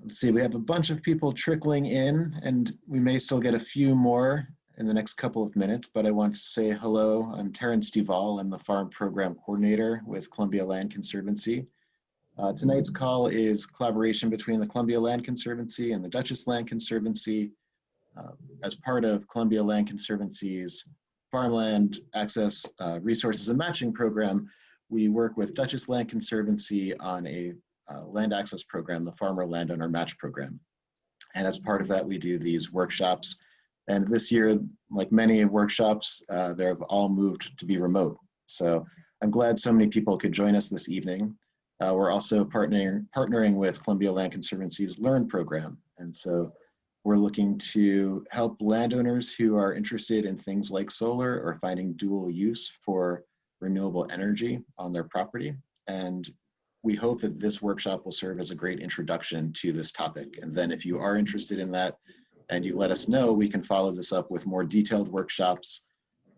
Let's see, we have a bunch of people trickling in, and we may still get a few more in the next couple of minutes, but I want to say hello. I'm Terrence Duval. I'm the Farm Program Coordinator with Columbia Land Conservancy. Tonight's call is collaboration between the Columbia Land Conservancy and the Dutchess Land Conservancy. As part of Columbia Land Conservancy's Farmland Access Resources and Matching Program, we work with Dutchess Land Conservancy on a land access program, the Farmer Landowner Match Program. And as part of that, we do these workshops. And this year, like many workshops, they've all moved to be remote. So I'm glad so many people could join us this evening. We're also partnering with Columbia Land Conservancy's Learn program. And so we're looking to help landowners who are interested in things like solar or finding dual use for renewable energy on their property. And we hope that this workshop will serve as a great introduction to this topic. And then if you are interested in that and you let us know, we can follow this up with more detailed workshops.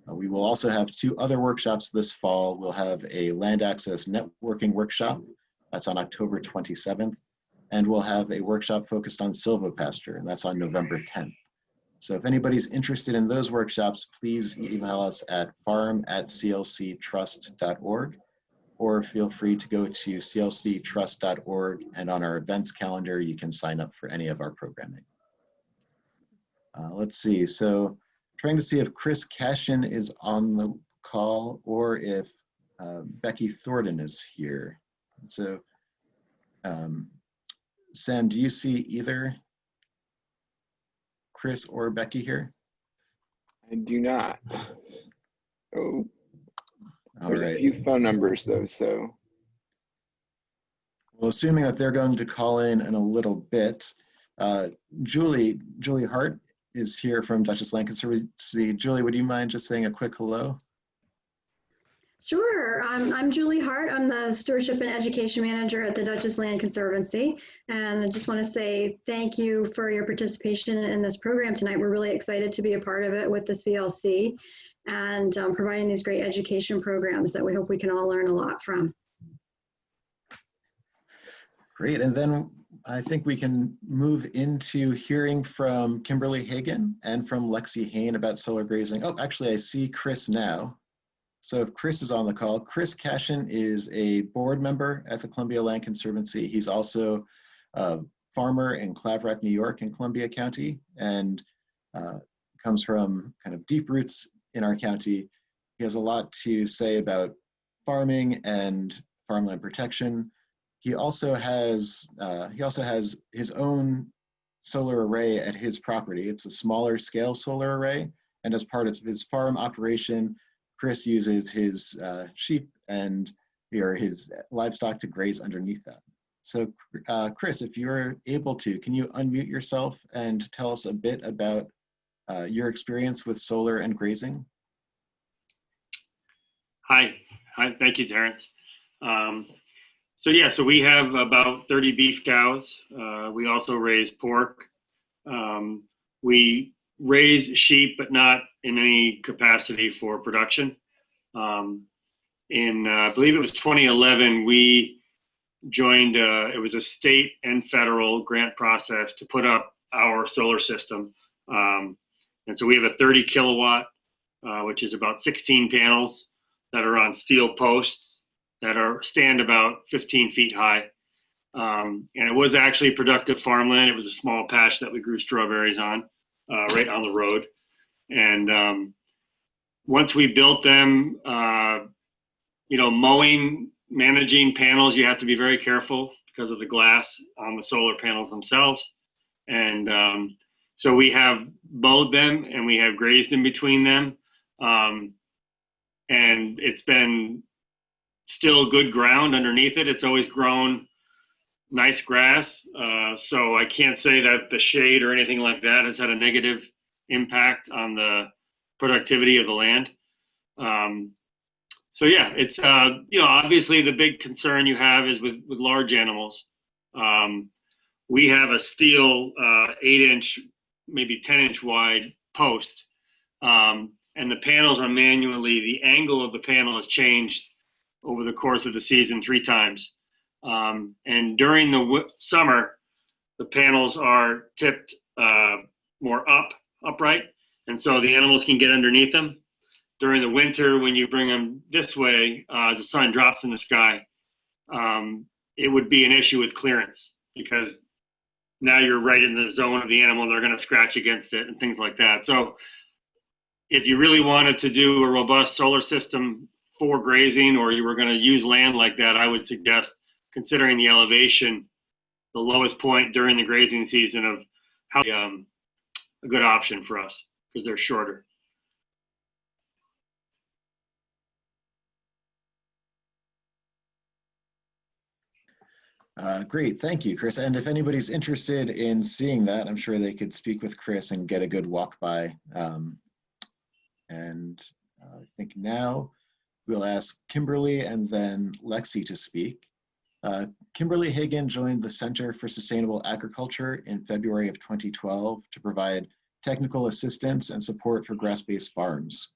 We will also have 2 other workshops this fall. We'll have a land access networking workshop. That's on October 27th. And we'll have a workshop focused on silvopasture, and that's on November 10th. So if anybody's interested in those workshops, please email us at farm@clctrust.org, or feel free to go to clctrust.org, and on our events calendar, you can sign up for any of our programming. Let's see, so trying to see if Chris Cashen is on the call or if Becky Thornton is here. So Sam, do you see either Chris or Becky here? I do not. Oh, there's right. A few phone numbers though, so. Well, assuming that they're going to call in a little bit, Julie Hart is here from Dutchess Land Conservancy. Julie, would you mind just saying a quick hello? Sure. I'm Julie Hart. I'm the Stewardship and Education Manager at the Dutchess Land Conservancy. And I just want to say thank you for your participation in this program tonight. We're really excited to be a part of it with the CLC and providing these great education programs that we hope we can all learn a lot from. Great. And then I think we can move into hearing from Kimberly Hagan and from Lexi Hain about solar grazing. Oh, actually, I see Chris now. So if Chris is on the call, Chris Cashen is a board member at the Columbia Land Conservancy. He's also a farmer in Claverack, New York in Columbia County, and comes from kind of deep roots in our county. He has a lot to say about farming and farmland protection. He also has his own solar array at his property. It's a smaller scale solar array, and as part of his farm operation, Chris uses his sheep or his livestock to graze underneath that. So Chris, if you're able to, can you unmute yourself and tell us a bit about your experience with solar and grazing? Hi, thank you, Terrence. So we have about 30 beef cows. We also raise pork. We raise sheep, but not in any capacity for production. I believe it was 2011, we joined, it was a state and federal grant process to put up our solar system. And so we have a 30 kilowatt, which is about 16 panels that are on steel posts that stand about 15 feet high. And it was actually productive farmland. It was a small patch that we grew strawberries on. Right on the road. And once we built them, mowing, managing panels, you have to be very careful because of the glass on the solar panels themselves. And so we have mowed them and we have grazed in between them. And it's been still good ground underneath it. It's always grown nice grass, so I can't say that the shade or anything like that has had a negative impact on the productivity of the land. So yeah, it's obviously the big concern you have is with large animals. We have a steel 8-inch, maybe 10-inch wide post, and the panels are the angle of the panel has changed over the course of the season 3 times. And during the summer, the panels are tipped more upright, and so the animals can get underneath them. During the winter, when you bring them this way, as the sun drops in the sky, it would be an issue with clearance, because now you're right in the zone of the animal. They're going to scratch against it and things like that. So if you really wanted to do a robust solar system for grazing, or you were going to use land like that, I would suggest considering the elevation, the lowest point during the grazing season, of how a good option for us, because they're shorter. Great, thank you, Chris. And if anybody's interested in seeing that, I'm sure they could speak with Chris and get a good walk by. I think now we'll ask Kimberly and then Lexi to speak. Kimberly Hagan joined the Center for Sustainable Agriculture in February of 2012 to provide technical assistance and support for grass-based farms.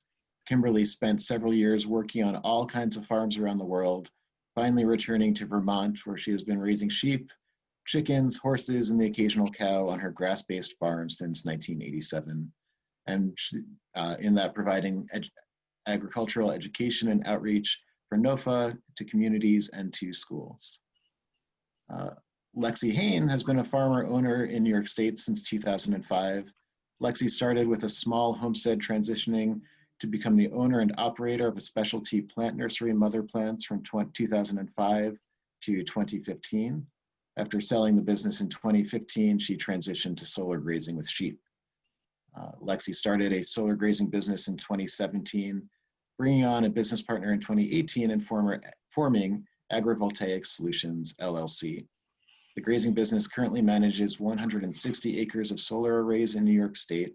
Kimberly spent several years working on all kinds of farms around the world, finally returning to Vermont, where she has been raising sheep, chickens, horses, and the occasional cow on her grass-based farm since 1987. And in that, providing agricultural education and outreach for NOFA to communities and to schools. Lexi Hain has been a farmer owner in New York State since 2005. Lexi started with a small homestead, transitioning to become the owner and operator of a specialty plant nursery, Mother Plants, from 2005 to 2015. After selling the business in 2015, she transitioned to solar grazing with sheep. Lexi started a solar grazing business in 2017, bringing on a business partner in 2018 and forming Agrivoltaic Solutions LLC. The grazing business currently manages 160 acres of solar arrays in New York State,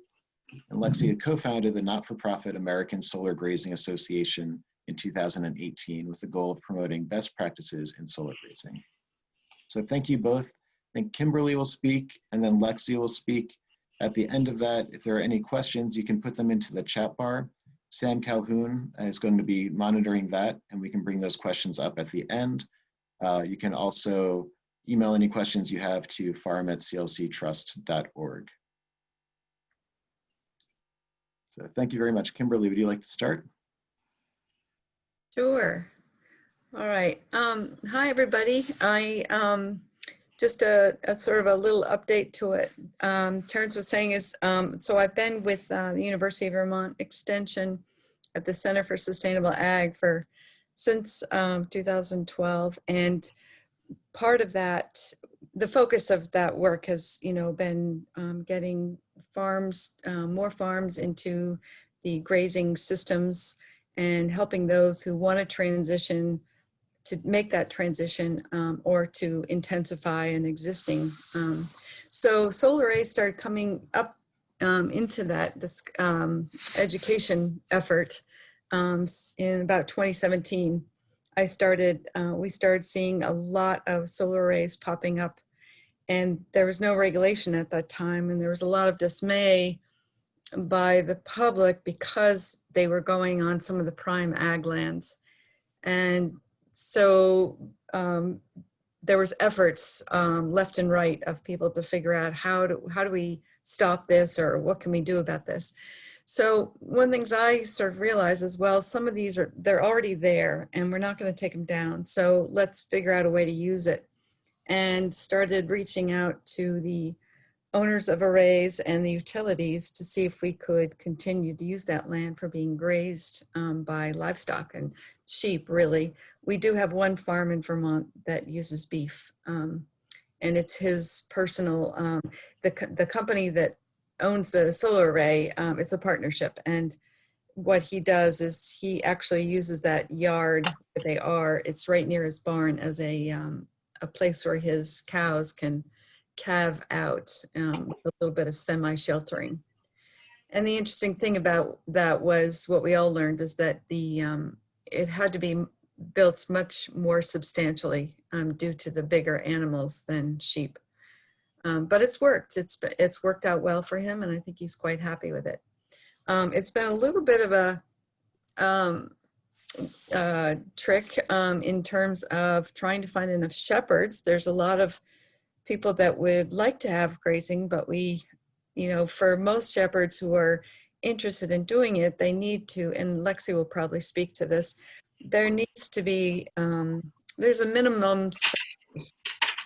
and Lexi had co-founded the not-for-profit American Solar Grazing Association in 2018 with the goal of promoting best practices in solar grazing. So thank you both. I think Kimberly will speak, and then Lexi will speak. At the end of that, if there are any questions, you can put them into the chat bar. Sam Calhoun is going to be monitoring that, and we can bring those questions up at the end. You can also email any questions you have to farm@clctrust.org. So thank you very much. Kimberly, would you like to start? Sure. All right. Hi, everybody. Just a sort of a little update to it. Terrence was saying is, so I've been with the University of Vermont Extension at the Center for Sustainable Ag since 2012. And part of that, the focus of that work has, been getting more farms into the grazing systems and helping those who want to transition to make that transition or to intensify an existing. So solar arrays started coming up into that education effort in about 2017. We started seeing a lot of solar arrays popping up, and there was no regulation at that time, and there was a lot of dismay by the public because they were going on some of the prime ag lands. And so there was efforts left and right of people to figure out how do we stop this, or what can we do about this. So one of the things I sort of realized as well, some of these they're already there and we're not going to take them down. So let's figure out a way to use it, and started reaching out to the owners of arrays and the utilities to see if we could continue to use that land for being grazed by livestock and sheep, really. We do have one farm in Vermont that uses beef, and it's his personal, the company that owns the solar array, it's a partnership. And what he does is he actually uses that yard that they are, it's right near his barn, as a place where his cows can calve out with a little bit of semi-sheltering. And the interesting thing about that was, what we all learned is that it had to be built much more substantially due to the bigger animals than sheep. But it's worked. It's worked out well for him, and I think he's quite happy with it. It's been a little bit of a trick in terms of trying to find enough shepherds. There's a lot of people that would like to have grazing, but we, for most shepherds who are interested in doing it, they need to, and Lexi will probably speak to this, there needs to be, there's a minimum size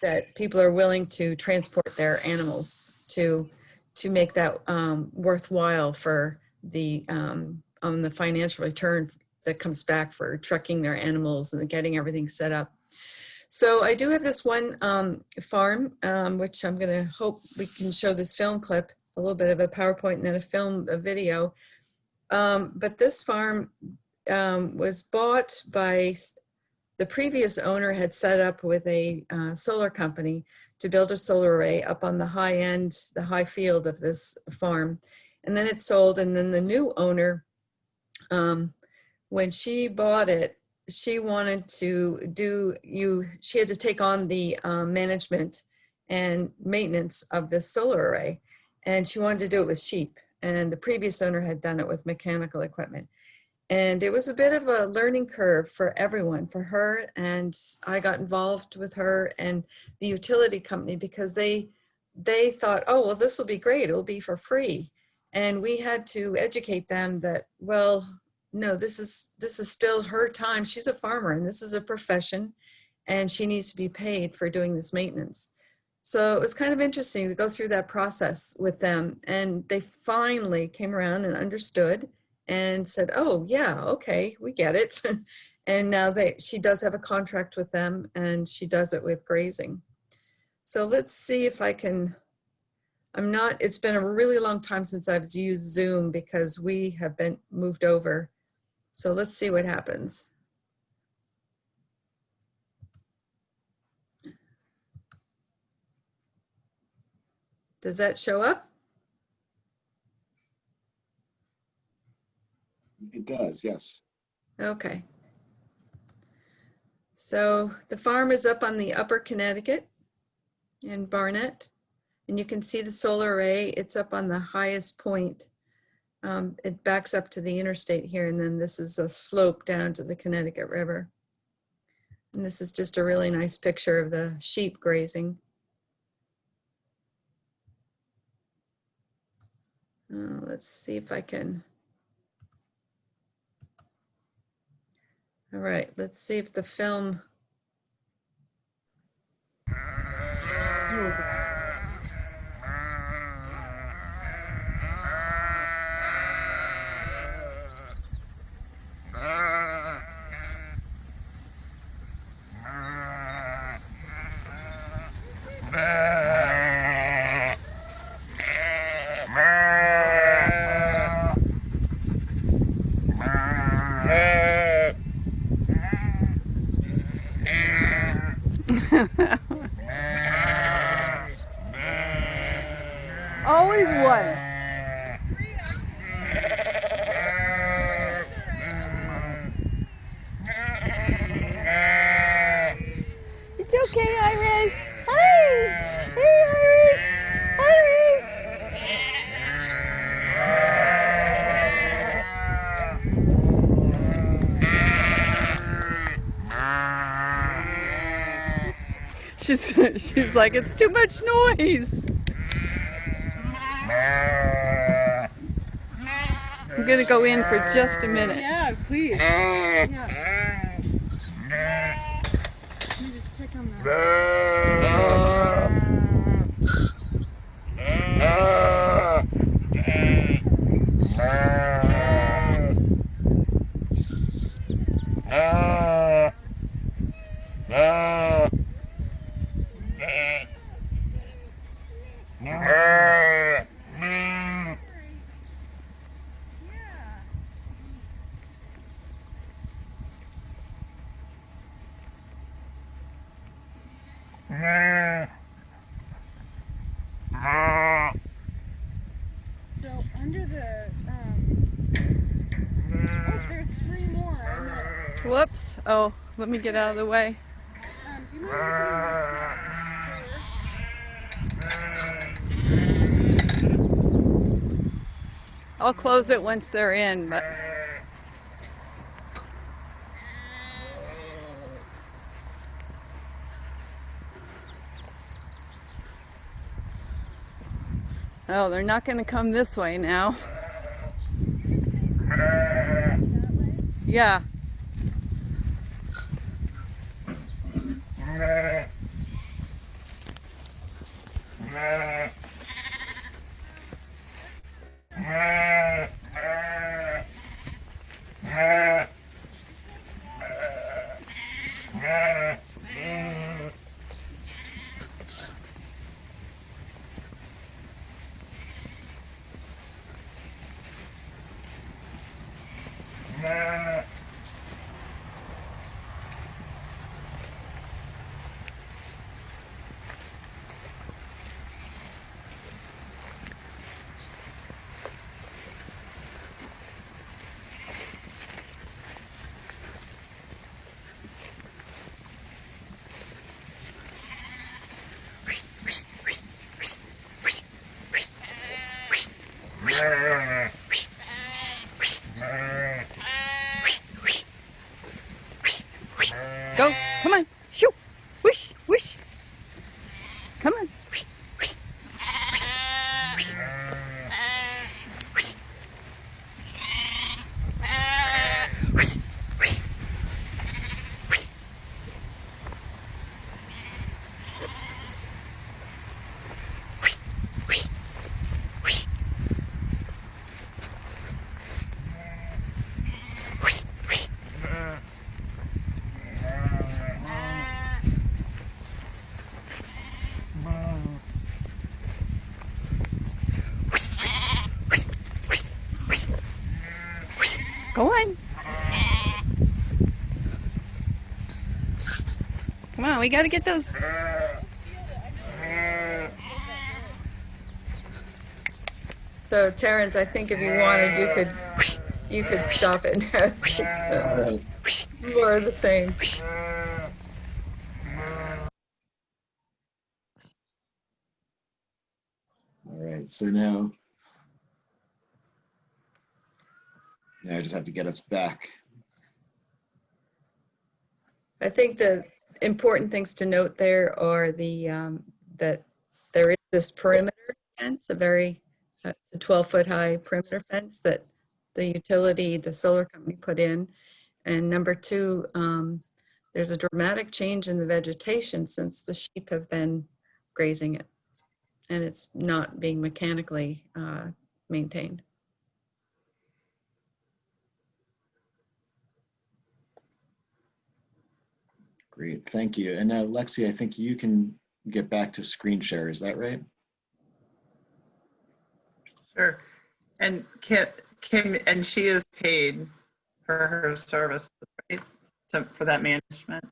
that people are willing to transport their animals to make that worthwhile for the on the financial return that comes back for trucking their animals and getting everything set up. So I do have this one farm, which I'm going to hope we can show this film clip, a little bit of a PowerPoint and then a video. But this farm was bought by the previous owner had set up with a solar company to build a solar array up on the high end, the high field of this farm. And then it sold, and then the new owner, when she bought it, she wanted to she had to take on the management and maintenance of this solar array. And she wanted to do it with sheep. And the previous owner had done it with mechanical equipment. And it was a bit of a learning curve for everyone, for her. And I got involved with her and the utility company because they thought, oh, well, this will be great. It'll be for free. And we had to educate them that, well, no, this is still her time. She's a farmer and this is a profession and she needs to be paid for doing this maintenance. So it was kind of interesting to go through that process with them. And they finally came around and understood and said, oh yeah, okay, we get it. And now she does have a contract with them and she does it with grazing. So let's see if I can, it's been a really long time since I've used Zoom because we have been moved over. So let's see what happens. Does that show up? It does, yes. Okay. So the farm is up on the upper Connecticut in Barnett, and you can see the solar array. It's up on the highest point. It backs up to the interstate here, and then this is a slope down to the Connecticut River. And this is just a really nice picture of the sheep grazing. Let's see if I can. All right, let's see if the film. Always one. It's okay, Iris. Hi. Hey, Iris. Iris. She's like, it's too much noise. I'm gonna go in for just a minute. Yeah, please. Yeah. Let me just check on So under the oh, there's 3 more. Whoops. Oh, let me get out of the way. Do you mind I'll close it once they're in, but Oh, they're not going to come this way now. Yeah. Go. Come on. Shoo. Wish. Wish. Come on. Go on. Come on, we got to get those. So Terrence, I think if you wanted, you could stop it now. It's more of the same. All right, so now I just have to get us back. I think the important things to note there are that there is this perimeter fence, it's a 12-foot high perimeter fence that the utility, the solar company put in. And number two, there's a dramatic change in the vegetation since the sheep have been grazing it, and it's not being mechanically maintained. Great, thank you. And now, Lexi, I think you can get back to screen share. Is that right? Sure. And Kim, and she is paid for her service, right? So for that management.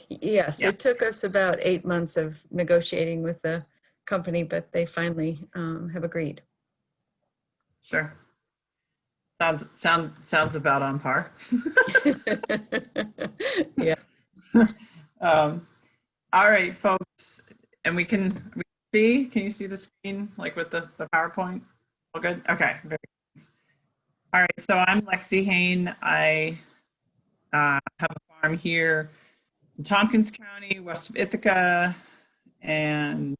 Yes, Yeah. It took us about 8 months of negotiating with the company, but they finally have agreed. Sure. Sounds about on par. Yeah. All right, folks, and we can see. Can you see the screen, like with the PowerPoint? All good. Okay. Very good. All right. So I'm Lexi Hain. I have a farm here in Tompkins County, west of Ithaca, and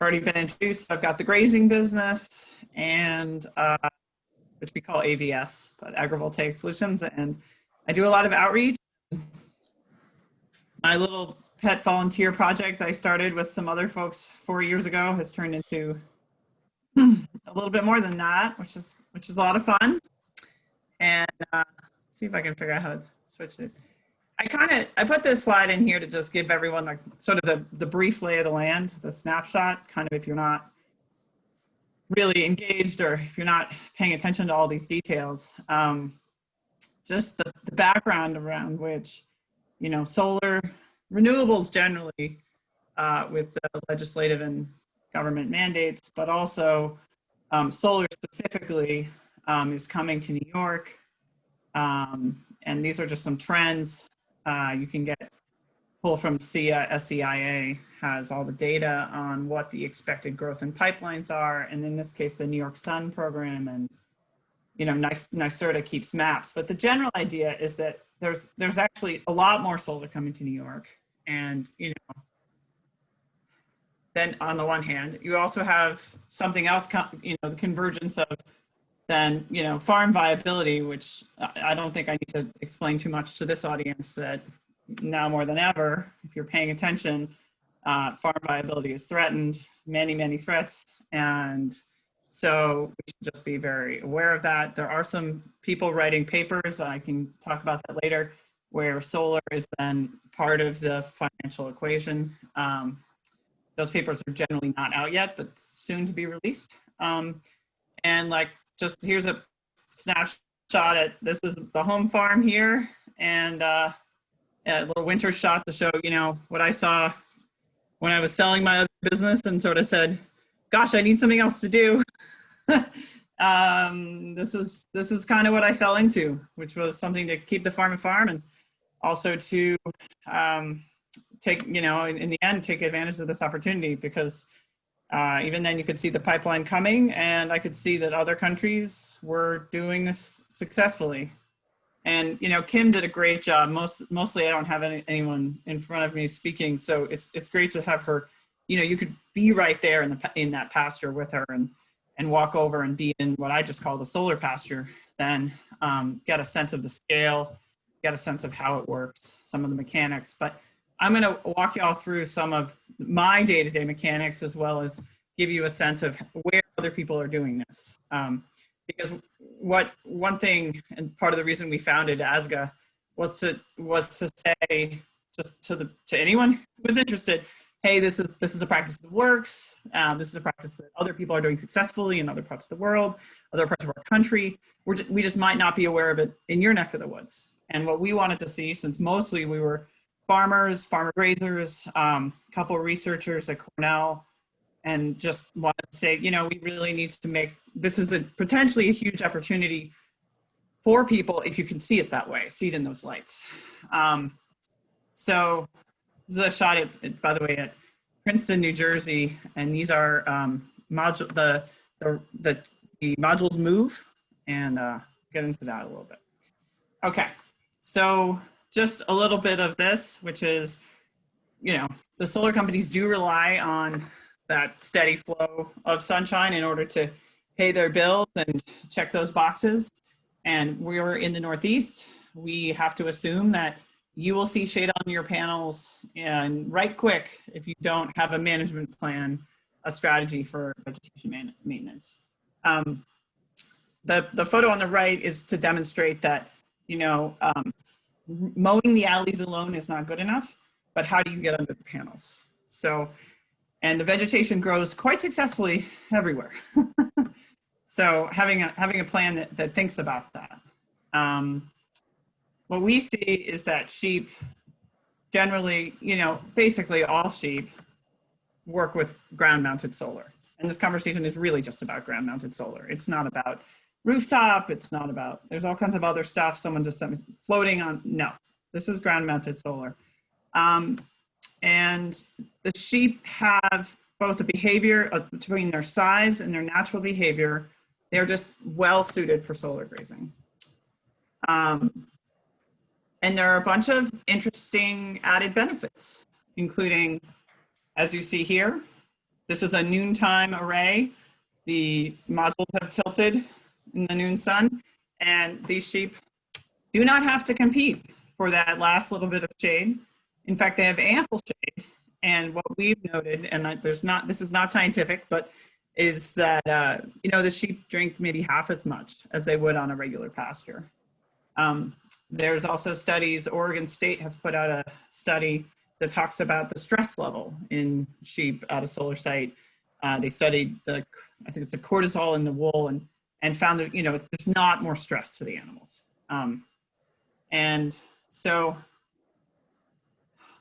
already been introduced. I've got the grazing business and which we call AVS, but Agrivoltaic Solutions, and I do a lot of outreach. My little pet volunteer project I started with some other folks 4 years ago has turned into a little bit more than that, which is a lot of fun. And see if I can figure out how to switch this. I put this slide in here to just give everyone like sort of the brief lay of the land, the snapshot, kind of if you're not really engaged or if you're not paying attention to all these details. Just the background around which, you know, solar, renewables generally with the legislative and government mandates, but also solar specifically is coming to New York. And these are just some trends. You can pull from SEIA has all the data on what the expected growth in pipelines are. And in this case, the New York Sun program, and, you know, NYSERDA keeps maps. But the general idea is that there's actually a lot more solar coming to New York. And, you know, then on the one hand, you also have something else, you know, the convergence of then, you know, farm viability, which I don't think I need to explain too much to this audience, that now more than ever, if you're paying attention, farm viability is threatened, many threats. And so we should just be very aware of that. There are some people writing papers, I can talk about that later, where solar is then part of the financial equation. Those papers are generally not out yet, but soon to be released. And like, just here's a snapshot at, this is the home farm here, and a little winter shot to show, you know, what I saw when I was selling my other business and sort of said, gosh, I need something else to do. This is kind of what I fell into, which was something to keep the farm a farm, and also to take, you know, in the end, take advantage of this opportunity, because even then you could see the pipeline coming, and I could see that other countries were doing this successfully. And, you know, Kim did a great job. Mostly I don't have anyone in front of me speaking, so it's great to have her, you know, you could be right there in that pasture with her, and walk over and be in what I just call the solar pasture, then get a sense of the scale, get a sense of how it works, some of the mechanics. But I'm going to walk you all through some of my day-to-day mechanics, as well as give you a sense of where other people are doing this. Because one thing, and part of the reason we founded ASGA was to say to anyone who was interested, hey, this is a practice that works. This is a practice that other people are doing successfully in other parts of the world, other parts of our country. We just might not be aware of it in your neck of the woods. And what we wanted to see, since mostly we were farmers, farmer grazers, a couple of researchers at Cornell, and just wanted to say, you know, we really need to make, this is potentially a huge opportunity for people if you can see it that way, see it in those lights. So this is a shot at, by the way, at Princeton, New Jersey, and these are the modules move, and get into that a little bit. Okay, so just a little bit of this, which is, you know, the solar companies do rely on that steady flow of sunshine in order to pay their bills and check those boxes. And we're in the Northeast. We have to assume that you will see shade on your panels, and right quick if you don't have a management plan, a strategy for vegetation maintenance. The photo on the right is to demonstrate that, you know, mowing the alleys alone is not good enough, but how do you get under the panels? So, and the vegetation grows quite successfully everywhere. So having a plan that thinks about that. What we see is that sheep generally, you know, basically all sheep work with ground mounted solar. And this conversation is really just about ground mounted solar. It's not about rooftop. It's not about, there's all kinds of other stuff. Someone just sent me floating on, no, this is ground mounted solar. And the sheep have both a behavior between their size and their natural behavior. They're just well suited for solar grazing. And there are a bunch of interesting added benefits, including, as you see here, this is a noontime array. The modules have tilted in the noon sun, and these sheep do not have to compete for that last little bit of shade. In fact, they have ample shade. And what we've noted, and this is not scientific, but is that, you know, the sheep drink maybe half as much as they would on a regular pasture. There's also studies, Oregon State has put out a study that talks about the stress level in sheep at a solar site. They studied I think it's the cortisol in the wool, and found that, you know, there's not more stress to the animals. And so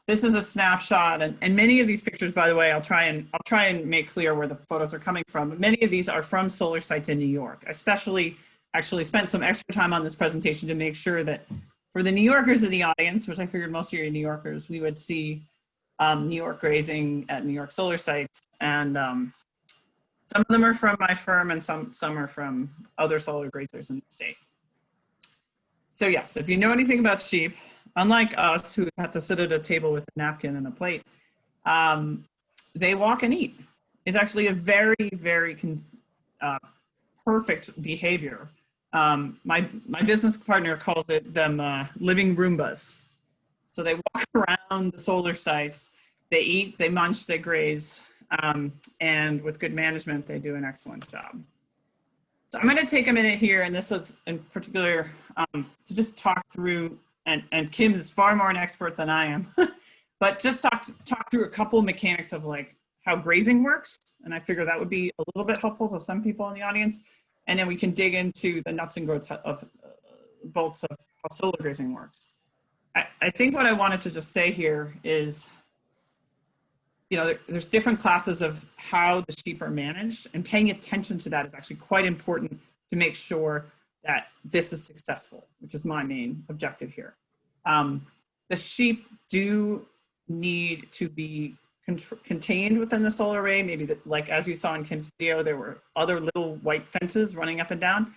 this is a snapshot, and many of these pictures, by the way, I'll try and make clear where the photos are coming from. Many of these are from solar sites in New York. I actually spent some extra time on this presentation to make sure that for the New Yorkers in the audience, which I figured most of you are New Yorkers, we would see New York grazing at New York solar sites. And some of them are from my firm, and some are from other solar grazers in the state. So yes, if you know anything about sheep, unlike us who have to sit at a table with a napkin and a plate, they walk and eat. It's actually a very, very perfect behavior. My business partner calls it them living Roombas. So they walk around the solar sites, they eat, they munch, they graze, and with good management, they do an excellent job. So I'm going to take a minute here, and this is in particular to just talk through, and Kim is far more an expert than I am, but just talk through a couple of mechanics of like how grazing works, and I figure that would be a little bit helpful to some people in the audience, and then we can dig into the nuts and bolts of how solar grazing works. I think what I wanted to just say here is, there's different classes of how the sheep are managed, and paying attention to that is actually quite important to make sure that this is successful, which is my main objective here. The sheep do need to be contained within the solar array. Maybe like as you saw in Kim's video, there were other little white fences running up and down.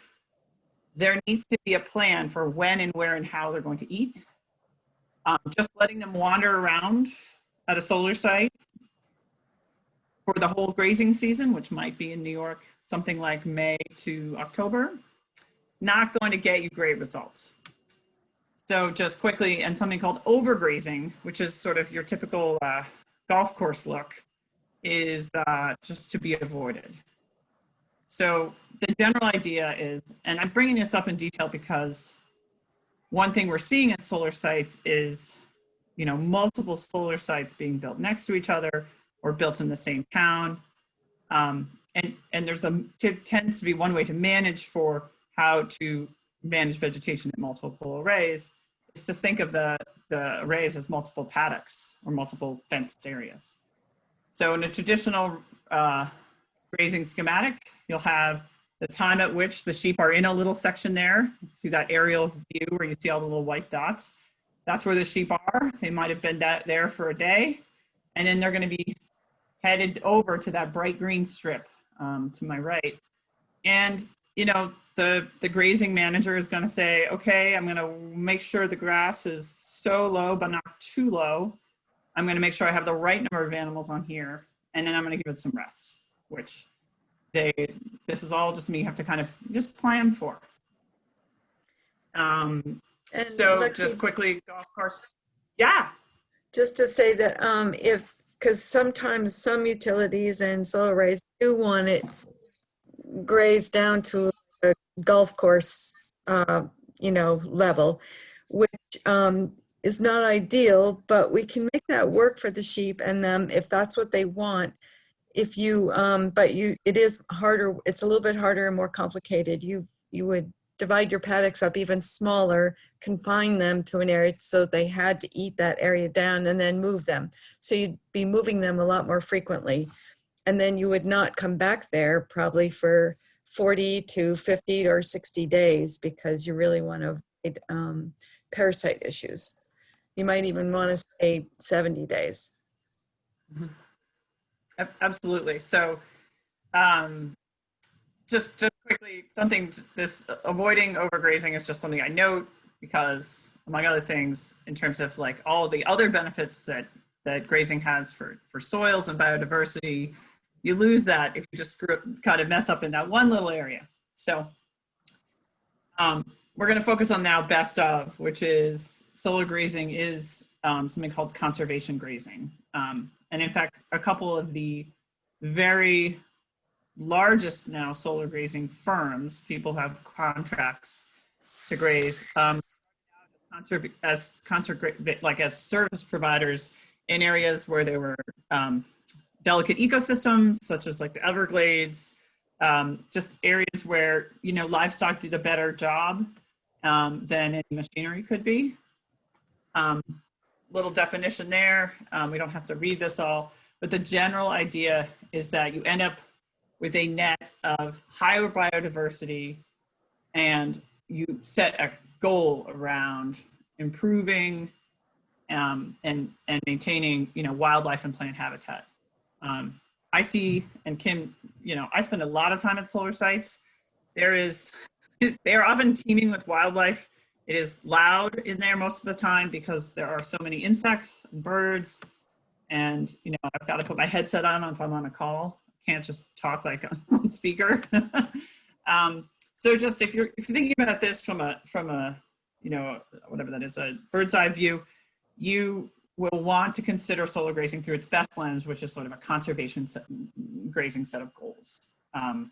There needs to be a plan for when and where and how they're going to eat. Just letting them wander around at a solar site for the whole grazing season, which might be in New York, something like May to October, not going to get you great results. So just quickly, and something called overgrazing, which is sort of your typical golf course look, is just to be avoided. So the general idea is, and I'm bringing this up in detail because one thing we're seeing at solar sites is, multiple solar sites being built next to each other or built in the same town. And there's tends to be one way to manage for how to manage vegetation at multiple arrays is to think of the arrays as multiple paddocks or multiple fenced areas. So in a traditional grazing schematic, you'll have the time at which the sheep are in a little section there. See that aerial view where you see all the little white dots? That's where the sheep are. They might have been there for a day, and then they're going to be headed over to that bright green strip to my right. And, the grazing manager is going to say, okay, I'm going to make sure the grass is so low, but not too low. I'm going to make sure I have the right number of animals on here, and then I'm going to give it some rest, which this is all just me have to kind of just plan for. So Lexi, just quickly, golf course. Yeah. Just to say that because sometimes some utilities and solar arrays do want it grazed down to a golf course, level, which is not ideal, but we can make that work for the sheep and them if that's what they want. If you, it is harder, it's a little bit harder and more complicated. You would divide your paddocks up even smaller, confine them to an area so they had to eat that area down and then move them. So you'd be moving them a lot more frequently. And then you would not come back there probably for 40 to 50 or 60 days because you really want to avoid parasite issues. You might even want to say 70 days. Mm-hmm. Absolutely. So just quickly, avoiding overgrazing is just something I note because, among other things, in terms of like all the other benefits that grazing has for soils and biodiversity, you lose that if you just kind of mess up in that one little area. So we're going to focus on now best of, which is solar grazing is something called conservation grazing. And in fact, a couple of the very largest now solar grazing firms, people have contracts to graze as service providers in areas where there were delicate ecosystems, such as like the Everglades, just areas where, livestock did a better job than any machinery could be. Little definition there. We don't have to read this all, but the general idea is that you end up with a net of higher biodiversity and you set a goal around improving and maintaining, wildlife and plant habitat. I see, and Kim, I spend a lot of time at solar sites. They are often teeming with wildlife. It is loud in there most of the time because there are so many insects and birds and I've got to put my headset on if I'm on a call. Can't just talk like on speaker. So just if you're thinking about this from a whatever that is, a bird's eye view, you will want to consider solar grazing through its best lens, which is sort of a conservation grazing set of goals. And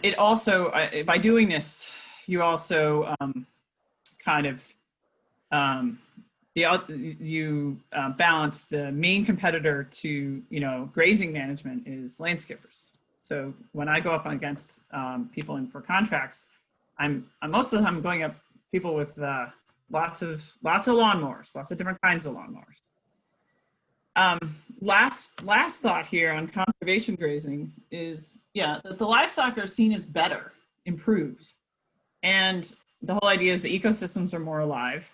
it also, by doing this, you also balance the main competitor to grazing management is landscapers. So when I go up against people in for contracts, I'm most of the time going up people with lots of lawnmowers, lots of different kinds of lawnmowers. Last thought here on conservation grazing is, that the livestock are seen as better, improved. And the whole idea is the ecosystems are more alive.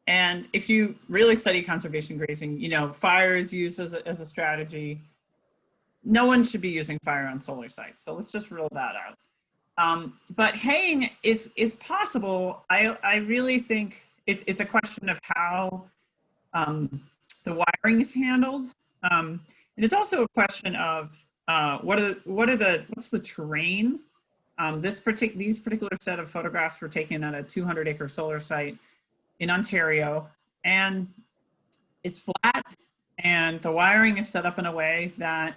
And if you really study conservation grazing, fire is used as a strategy. No one should be using fire on solar sites. So let's just rule that out. But haying is possible. I really think it's a question of how the wiring is handled. And it's also a question of what's the terrain. These particular set of photographs were taken at a 200-acre solar site in Ontario, and it's flat, and the wiring is set up in a way that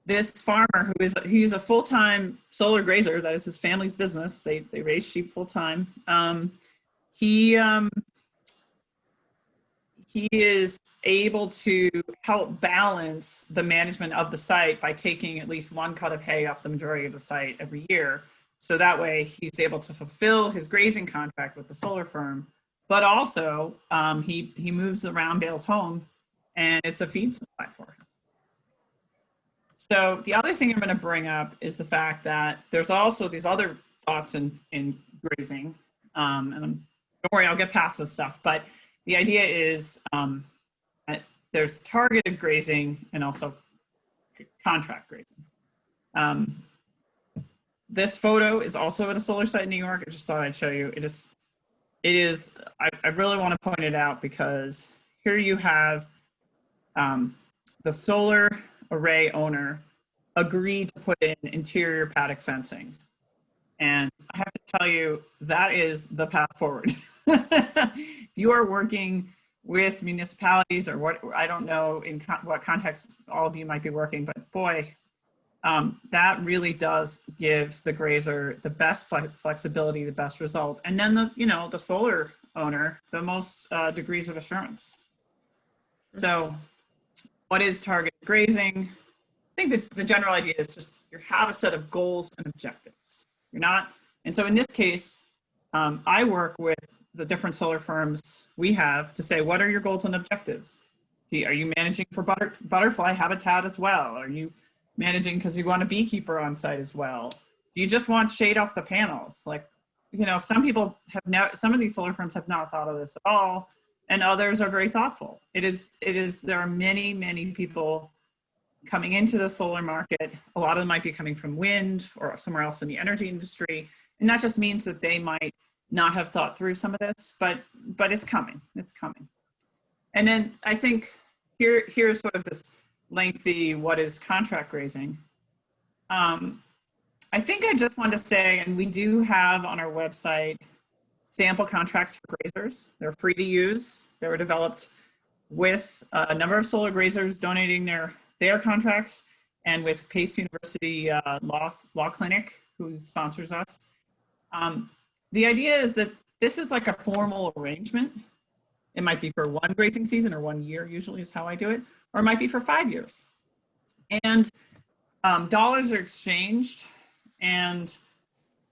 this farmer, he's a full-time solar grazer, that is his family's business. They raise sheep full-time. He is able to help balance the management of the site by taking at least one cut of hay off the majority of the site every year. So that way he's able to fulfill his grazing contract with the solar firm, but also he moves the round bales home, and it's a feed supply for him. So the other thing I'm going to bring up is the fact that there's also these other thoughts in grazing, and don't worry, I'll get past this stuff, but the idea is that there's targeted grazing and also contract grazing. This photo is also at a solar site in New York. I just thought I'd show you. It is. I really want to point it out because here you have the solar array owner agreed to put in interior paddock fencing. And I have to tell you, that is the path forward. If you are working with municipalities or what, I don't know in what context all of you might be working, but boy, that really does give the grazer the best flexibility, the best result. And then the solar owner, the most degrees of assurance. So what is targeted grazing? I think that the general idea is just you have a set of goals and objectives. And so in this case, I work with the different solar firms we have to say, what are your goals and objectives? Are you managing for butterfly habitat as well? Are you managing because you want a beekeeper on site as well? Do you just want shade off the panels? Some people some of these solar firms have not thought of this at all, and others are very thoughtful. There are many, many people coming into the solar market. A lot of them might be coming from wind or somewhere else in the energy industry. And that just means that they might not have thought through some of this, but it's coming, it's coming. And then I think here's sort of this lengthy, what is contract grazing? I think I just want to say, and we do have on our website sample contracts for grazers. They're free to use. They were developed with a number of solar grazers donating their contracts, and with Pace University Law Clinic, who sponsors us. The idea is that this is like a formal arrangement. It might be for one grazing season or 1 year, usually is how I do it, or it might be for 5 years. And dollars are exchanged, and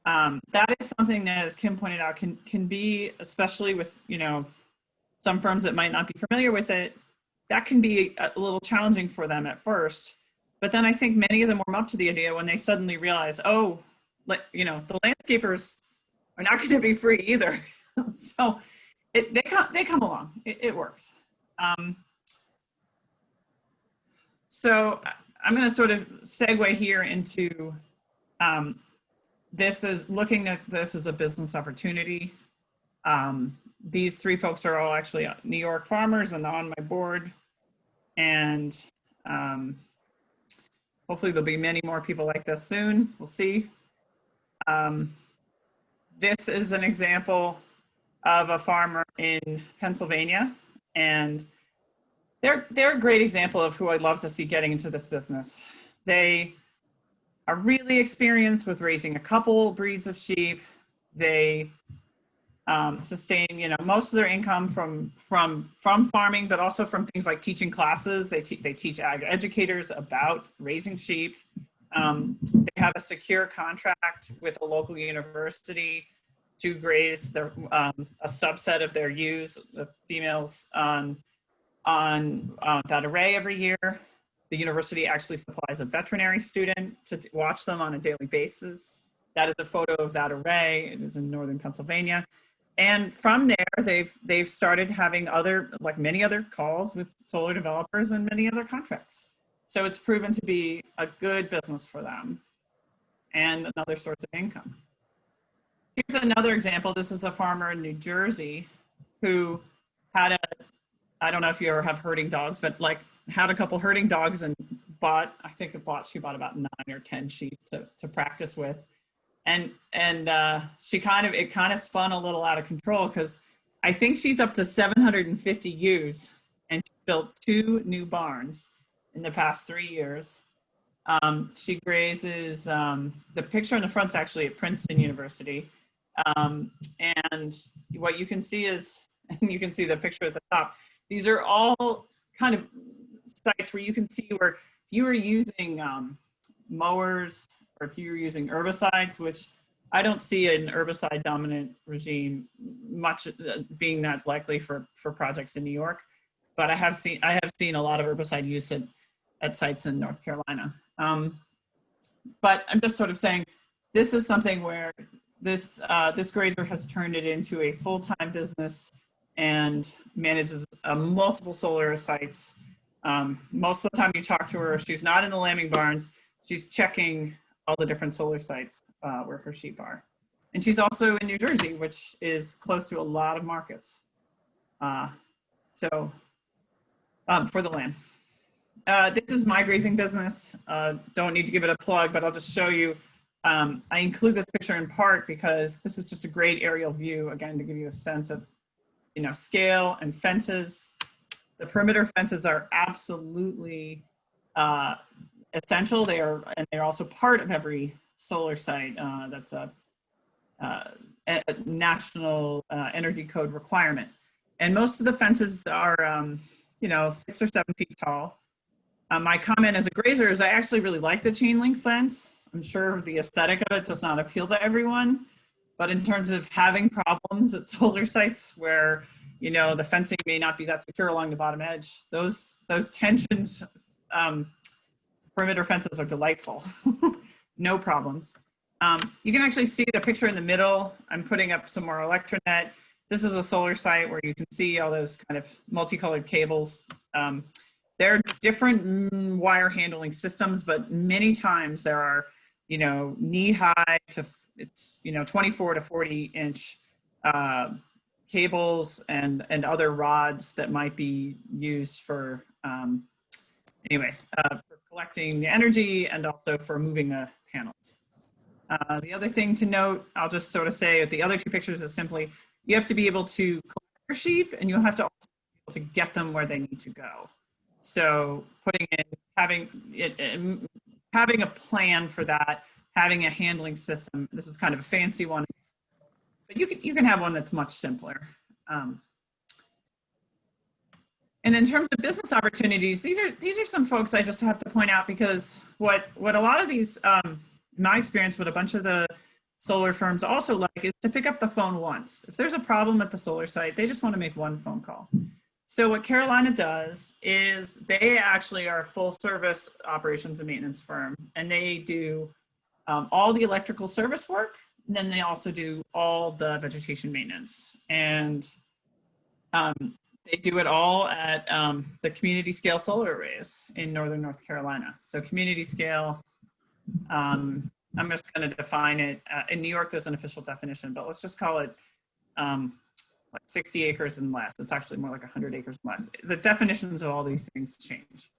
that is something that, as Kim pointed out, can be, especially with some firms that might not be familiar with it, that can be a little challenging for them at first. But then I think many of them warm up to the idea when they suddenly realize, the landscapers are not going to be free either. So they come along. It works. So I'm going to sort of segue here into looking at this as a business opportunity. These three folks are all actually New York farmers and on my board. And hopefully there'll be many more people like this soon. We'll see. This is an example of a farmer in Pennsylvania, and they're a great example of who I'd love to see getting into this business. They are really experienced with raising a couple breeds of sheep. They sustain, most of their income from farming, but also from things like teaching classes. They teach ag educators about raising sheep. They have a secure contract with a local university to graze their a subset of their ewes, the females, on that array every year. The university actually supplies a veterinary student to watch them on a daily basis. That is a photo of that array. It is in northern Pennsylvania. And from there, they've started having many other calls with solar developers and many other contracts. So it's proven to be a good business for them and another source of income. Here's another example. This is a farmer in New Jersey who had I don't know if you ever have herding dogs, but had a couple herding dogs and she bought about 9 or 10 sheep to practice with. And it kind of spun a little out of control, because I think she's up to 750 ewes, and she built 2 new barns in the past 3 years. She grazes, the picture on the front's actually at Princeton University. And what you can see is, you can see the picture at the top. These are all kind of sites where you can see where you were using mowers, or if you were using herbicides, which I don't see an herbicide dominant regime much being that likely for projects in New York, but I have seen a lot of herbicide use at sites in North Carolina. But I'm just sort of saying, this is something where this grazer has turned it into a full-time business and manages multiple solar sites. Most of the time you talk to her, she's not in the lambing barns. She's checking all the different solar sites where her sheep are. And she's also in New Jersey, which is close to a lot of markets. For the lamb. This is my grazing business. Don't need to give it a plug, but I'll just show you. I include this picture in part because this is just a great aerial view, again, to give you a sense of scale and fences. The perimeter fences are absolutely essential. They're also part of every solar site. That's a national energy code requirement. And most of the fences are 6 or 7 feet tall. My comment as a grazer is I actually really like the chain link fence. I'm sure the aesthetic of it does not appeal to everyone, but in terms of having problems at solar sites where the fencing may not be that secure along the bottom edge, those tensions, perimeter fences are delightful. No problems. You can actually see the picture in the middle. I'm putting up some more electronet. This is a solar site where you can see all those kind of multicolored cables. There are different wire handling systems, but many times there are, knee high to 24 to 40 inch cables and other rods that might be used for for collecting the energy and also for moving the panels. The other thing to note, I'll just sort of say at the other 2 pictures is simply, you have to be able to collect your sheep, and you'll have to also be able to get them where they need to go. So having a plan for that, having a handling system. This is kind of a fancy one, but you can have one that's much simpler. And in terms of business opportunities, these are some folks I just have to point out, because what a lot of these, in my experience, what a bunch of the solar firms also like is to pick up the phone once. If there's a problem at the solar site, they just want to make one phone call. So what Carolina does is they actually are a full service operations and maintenance firm, and they do all the electrical service work. And then they also do all the vegetation maintenance. And they do it all at the community scale solar arrays in northern North Carolina. So community scale, I'm just going to define it. In New York, there's an official definition, but let's just call it like 60 acres and less. It's actually more like 100 acres and less. The definitions of all these things change.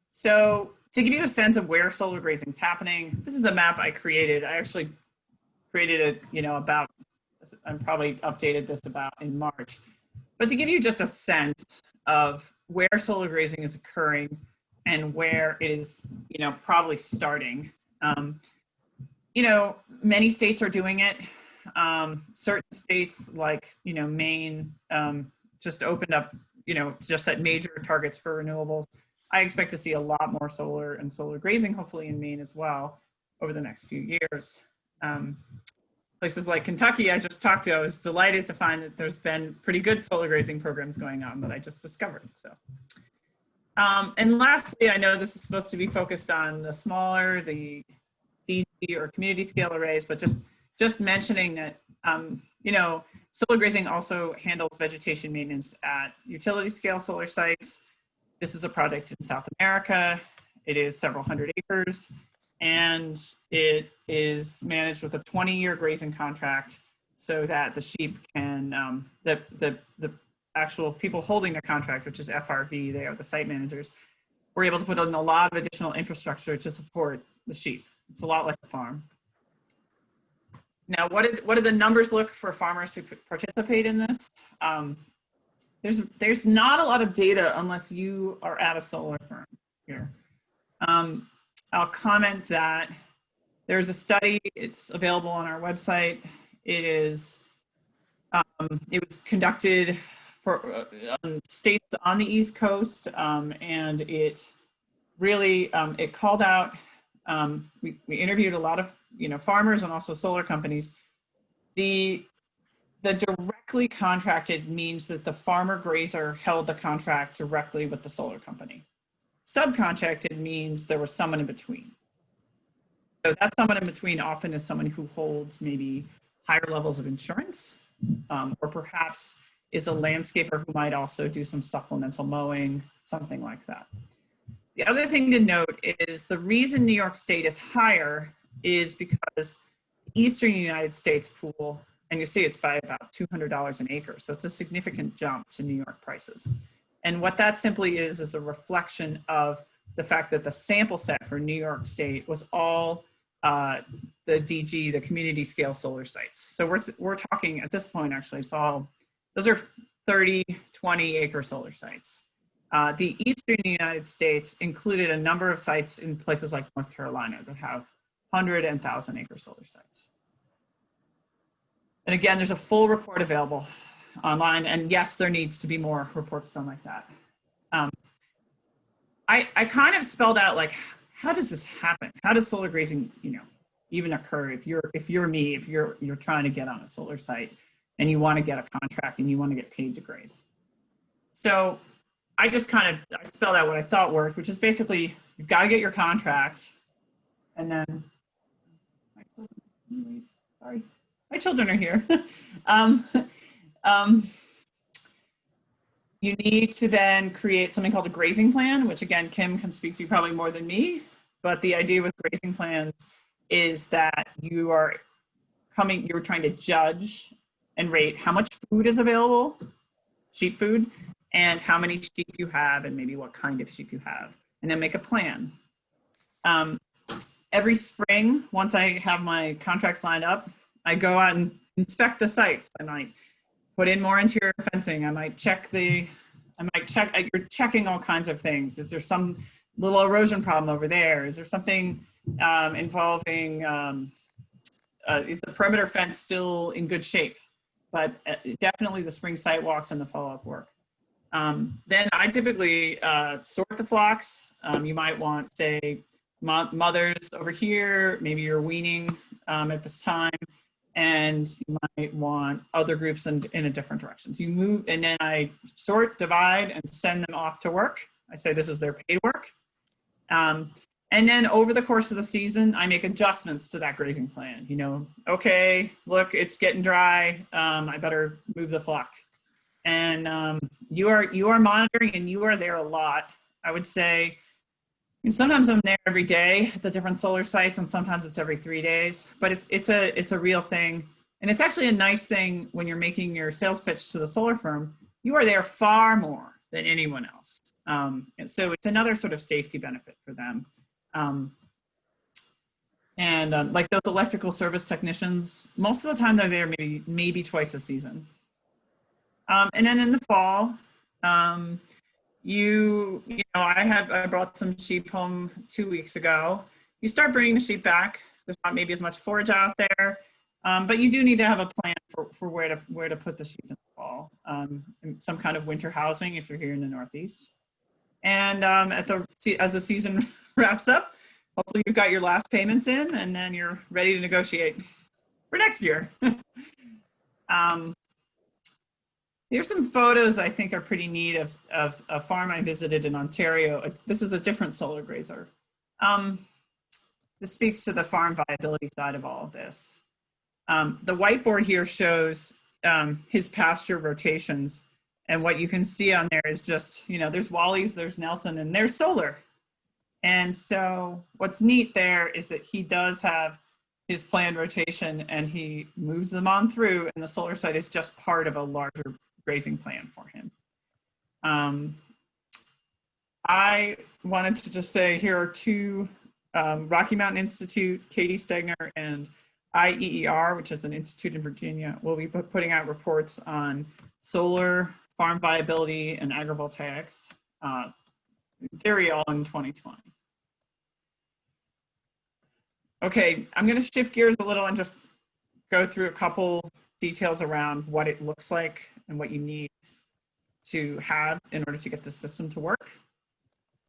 So to give you a sense of where solar grazing is happening, this is a map I created. I actually created it, about, I probably updated this about in March. But to give you just a sense of where solar grazing is occurring and where it is, probably starting. Many states are doing it. Certain states like, Maine just opened up, just set major targets for renewables. I expect to see a lot more solar and solar grazing, hopefully in Maine as well, over the next few years. Places like Kentucky, I just talked to, I was delighted to find that there's been pretty good solar grazing programs going on that I just discovered. So, and lastly, I know this is supposed to be focused on the smaller, the DG or community scale arrays, but just mentioning that, solar grazing also handles vegetation maintenance at utility scale solar sites. This is a project in South America. It is several hundred acres, and it is managed with a 20-year grazing contract so that the sheep can, the actual people holding the contract, which is FRV, they are the site managers, we're able to put in a lot of additional infrastructure to support the sheep. It's a lot like a farm. Now, what do the numbers look for farmers who participate in this? There's not a lot of data unless you are at a solar firm here. I'll comment that there's a study, it's available on our website. It was conducted for states on the East Coast, and it really, it called out, we interviewed a lot of, farmers and also solar companies. The directly contracted means that the farmer grazer held the contract directly with the solar company. Subcontracted means there was someone in between. So that someone in between often is someone who holds maybe higher levels of insurance, or perhaps is a landscaper who might also do some supplemental mowing, something like that. The other thing to note is the reason New York State is higher is because the Eastern United States pool, and you see it's by about $200 an acre. So it's a significant jump to New York prices. And what that simply is a reflection of the fact that the sample set for New York State was all the DG, the community scale solar sites. So we're talking at this point, actually, it's all, those are 30, 20 acre solar sites. The Eastern United States included a number of sites in places like North Carolina that have 100 and 1,000 acre solar sites. And again, there's a full report available online, and yes, there needs to be more reports done like that. I kind of spelled out, like, how does this happen? How does solar grazing, even occur if you're me, if you're trying to get on a solar site and you want to get a contract and you want to get paid to graze? So I just I spelled out what I thought worked, which is basically you've got to get your contract, and then sorry, my children are here. You need to then create something called a grazing plan, which again, Kim can speak to you probably more than me, but the idea with grazing plans is that you're trying to judge and rate how much food is available, sheep food, and how many sheep you have and maybe what kind of sheep you have, and then make a plan. Every spring, once I have my contracts lined up, I go out and inspect the sites. I might put in more interior fencing. I might check, you're checking all kinds of things. Is there some little erosion problem over there? Is there something involving, is the perimeter fence still in good shape? But definitely the spring site walks and the follow-up work. Then I typically sort the flocks. You might want, say, mothers over here, maybe you're weaning at this time, and you might want other groups in a different direction. So you move, and then I sort, divide, and send them off to work. I say this is their paid work. And then over the course of the season, I make adjustments to that grazing plan. Okay, look, it's getting dry. I better move the flock. And you are monitoring, and you are there a lot. I would say, and sometimes I'm there every day at the different solar sites, and sometimes it's every 3 days. But it's a real thing. And it's actually a nice thing when you're making your sales pitch to the solar firm. You are there far more than anyone else. And so it's another sort of safety benefit for them. Like those electrical service technicians, most of the time they're there maybe twice a season. And then in the fall, I brought some sheep home 2 weeks ago. You start bringing the sheep back. There's not maybe as much forage out there, but you do need to have a plan for where to put the sheep in the fall. Some kind of winter housing if you're here in the Northeast. And as the season wraps up, hopefully you've got your last payments in, and then you're ready to negotiate for next year. Here's some photos I think are pretty neat of a farm I visited in Ontario. This is a different solar grazer. This speaks to the farm viability side of all of this. The whiteboard here shows his pasture rotations. And what you can see on there is just, there's Wally's, there's Nelson, and there's solar. And so what's neat there is that he does have his planned rotation and he moves them on through, and the solar site is just part of a larger grazing plan for him. I wanted to just say here are two, Rocky Mountain Institute, Katie Stegner, and IEER, which is an institute in Virginia, will be putting out reports on solar, farm viability, and agrivoltaics, theory all in 2020. Okay, I'm going to shift gears a little and just go through a couple details around what it looks like and what you need to have in order to get the system to work.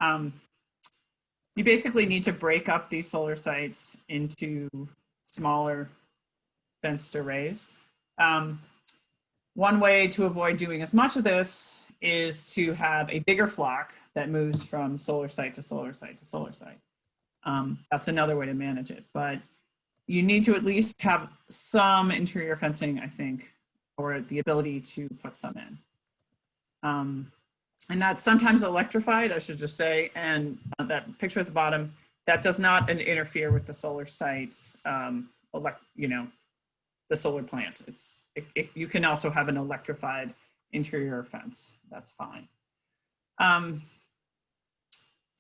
You basically need to break up these solar sites into smaller fenced arrays. One way to avoid doing as much of this is to have a bigger flock that moves from solar site to solar site to solar site. That's another way to manage it, but you need to at least have some interior fencing, I think, or the ability to put some in. And that's sometimes electrified, I should just say, and that picture at the bottom, that does not interfere with the solar site's, the solar plant. You can also have an electrified interior fence, that's fine.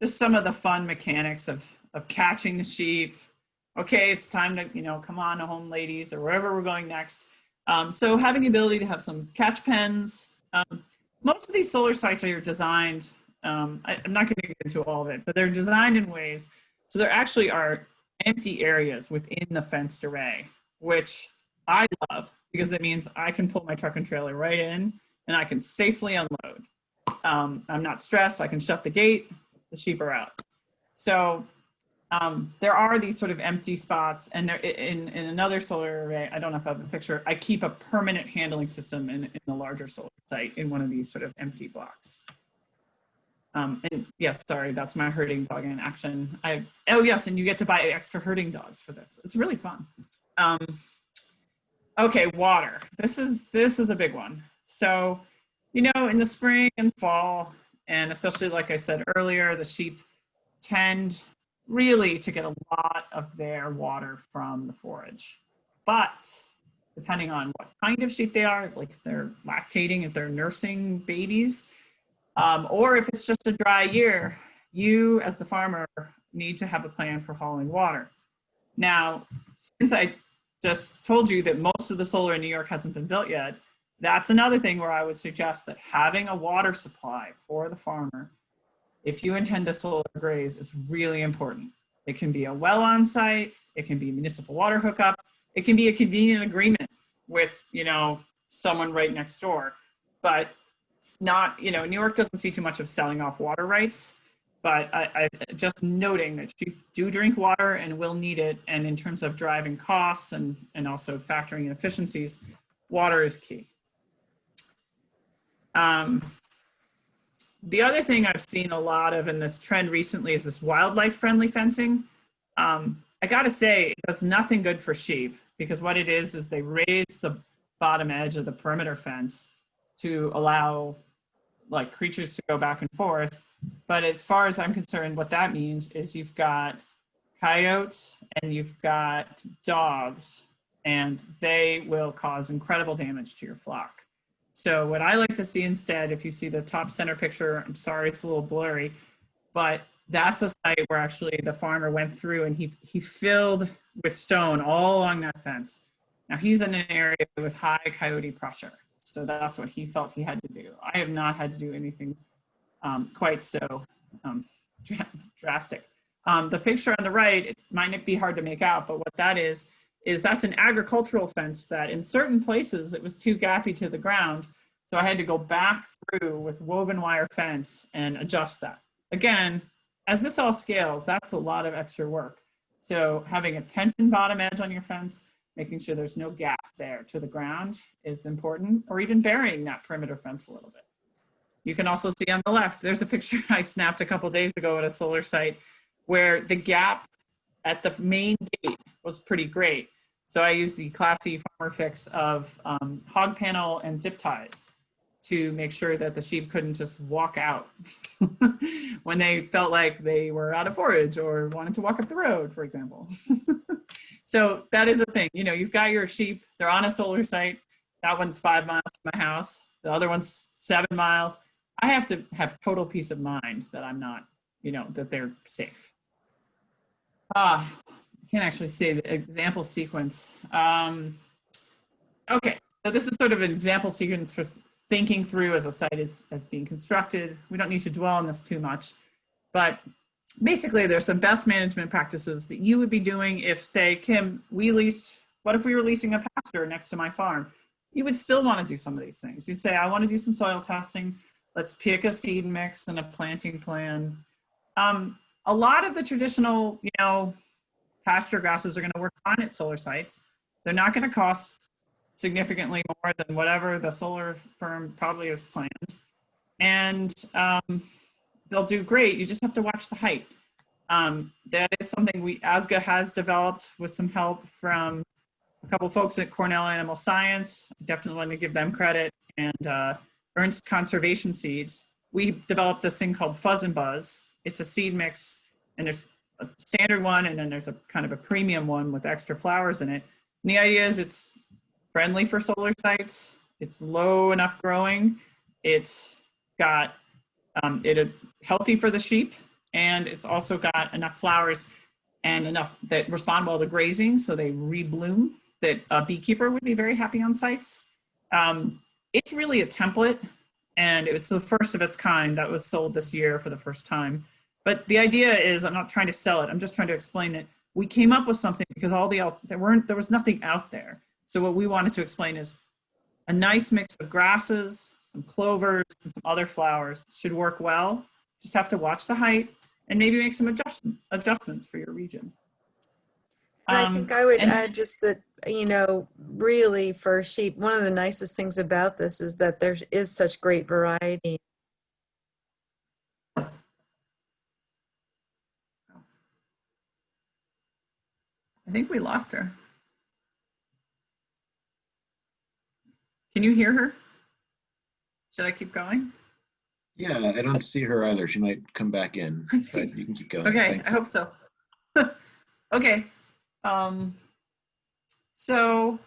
Just some of the fun mechanics of catching the sheep. Okay, it's time to, come on home, ladies, or wherever we're going next. So having the ability to have some catch pens. Most of these solar sites are designed, I'm not going to get into all of it, but they're designed in ways, so there actually are empty areas within the fenced array, which I love because that means I can pull my truck and trailer right in and I can safely unload. I'm not stressed, I can shut the gate, the sheep are out. So there are these sort of empty spots, and there in another solar array, I don't know if I have a picture, I keep a permanent handling system in the larger solar site in one of these sort of empty blocks. And yes, sorry, that's my herding dog in action. Oh yes, and you get to buy extra herding dogs for this. It's really fun. Okay, water. This is a big one. So, in the spring and fall, and especially like I said earlier, the sheep tend really to get a lot of their water from the forage. But depending on what kind of sheep they are, like if they're lactating, if they're nursing babies, or if it's just a dry year, you as the farmer need to have a plan for hauling water. Now, since I just told you that most of the solar in New York hasn't been built yet, that's another thing where I would suggest that having a water supply for the farmer, if you intend to solar graze, is really important. It can be a well on site, it can be a municipal water hookup, it can be a convenient agreement with, someone right next door. But it's not, New York doesn't see too much of selling off water rights, but I just noting that you do drink water and will need it. And in terms of driving costs and also factoring in efficiencies, water is key. The other thing I've seen a lot of in this trend recently is this wildlife friendly fencing. I gotta say, it does nothing good for sheep, because what it is they raise the bottom edge of the perimeter fence to allow creatures to go back and forth. But as far as I'm concerned, what that means is you've got coyotes and you've got dogs and they will cause incredible damage to your flock. So what I like to see instead, if you see the top center picture, I'm sorry, it's a little blurry, but that's a site where actually the farmer went through and he filled with stone all along that fence. Now he's in an area with high coyote pressure. So that's what he felt he had to do. I have not had to do anything quite so drastic. The picture on the right, it might be hard to make out, but what that is that's an agricultural fence that in certain places it was too gappy to the ground. So I had to go back through with woven wire fence and adjust that. Again, as this all scales, that's a lot of extra work. So having a tension bottom edge on your fence, making sure there's no gap there to the ground is important, or even burying that perimeter fence a little bit. You can also see on the left, there's a picture I snapped a couple days ago at a solar site where the gap at the main gate was pretty great. So I used the classy farmer fix of hog panel and zip ties to make sure that the sheep couldn't just walk out when they felt like they were out of forage or wanted to walk up the road, for example. So that is a thing. You know, you've got your sheep, they're on a solar site. That one's 5 miles from my house. The other one's 7 miles. I have to have total peace of mind that I'm not, you know, that they're safe. I can't actually say the example sequence. Okay, so this is sort of an example sequence for thinking through as a site is being constructed. We don't need to dwell on this too much, but basically there's some best management practices that you would be doing if, say, Kim, what if we were leasing a pasture next to my farm? You would still want to do some of these things. You'd say, I want to do some soil testing. Let's pick a seed mix and a planting plan. A lot of the traditional, you know, pasture grasses are going to work fine at solar sites. They're not going to cost significantly more than whatever the solar firm probably has planned. And they'll do great. You just have to watch the height. That is something ASGA has developed with some help from a couple folks at Cornell Animal Science. Definitely want to give them credit. And Ernst Conservation Seeds. We developed this thing called Fuzz and Buzz. It's a seed mix, and there's a standard one, and then there's a kind of a premium one with extra flowers in it. And the idea is it's friendly for solar sites. It's low enough growing. It's got it healthy for the sheep, and it's also got enough flowers and enough that respond well to grazing, so they rebloom, that a beekeeper would be very happy on sites. It's really a template, and it's the first of its kind that was sold this year for the first time. But the idea is, I'm not trying to sell it, I'm just trying to explain it. We came up with something because there was nothing out there. So what we wanted to explain is a nice mix of grasses, some clovers, and some other flowers should work well. Just have to watch the height and maybe make some adjustments for your region. And I think I would add just that, you know, really for sheep, one of the nicest things about this is that there is such great variety. I think we lost her. Can you hear her? Should I keep going? Yeah, I don't see her either. She might come back in, but you can keep going. Okay, Thanks. I hope so. Okay. So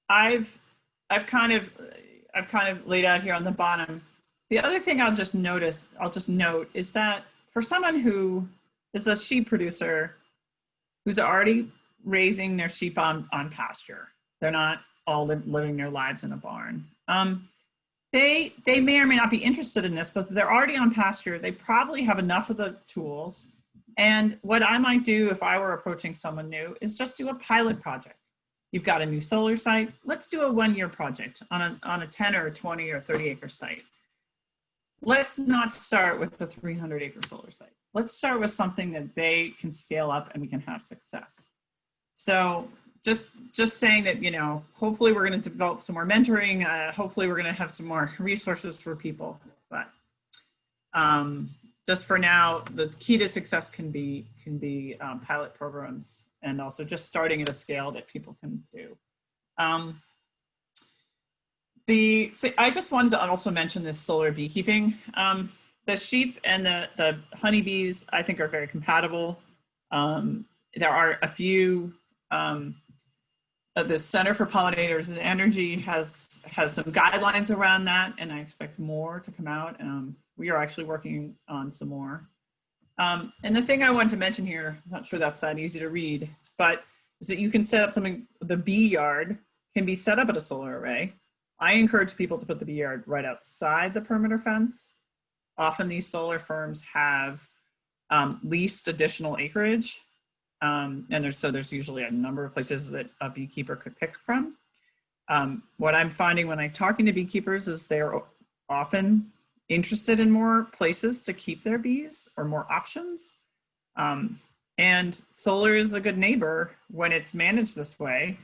I've kind of laid out here on the bottom. The other thing I'll just note is that for someone who is a sheep producer who's already raising their sheep on pasture, they're not all living their lives in a barn. They may or may not be interested in this, but they're already on pasture. They probably have enough of the tools. And what I might do if I were approaching someone new is just do a pilot project. You've got a new solar site. Let's do a 1-year project on a 10 or 20 or 30 acre site. Let's not start with the 300 acre solar site. Let's start with something that they can scale up and we can have success. So just saying that, you know, hopefully we're going to develop some more mentoring. Hopefully we're going to have some more resources for people. But just for now, the key to success can be pilot programs, and also just starting at a scale that people can do. I just wanted to also mention this solar beekeeping. The sheep and the honeybees, I think, are very compatible. There are a few the Center for Pollinators and Energy has some guidelines around that, and I expect more to come out. We are actually working on some more. And the thing I wanted to mention here, I'm not sure that's that easy to read, but is that you can set up something, the bee yard can be set up at a solar array. I encourage people to put the bee yard right outside the perimeter fence. Often these solar firms have leased additional acreage. And there's usually a number of places that a beekeeper could pick from. What I'm finding when I'm talking to beekeepers is they're often interested in more places to keep their bees or more options. And solar is a good neighbor when it's managed this way.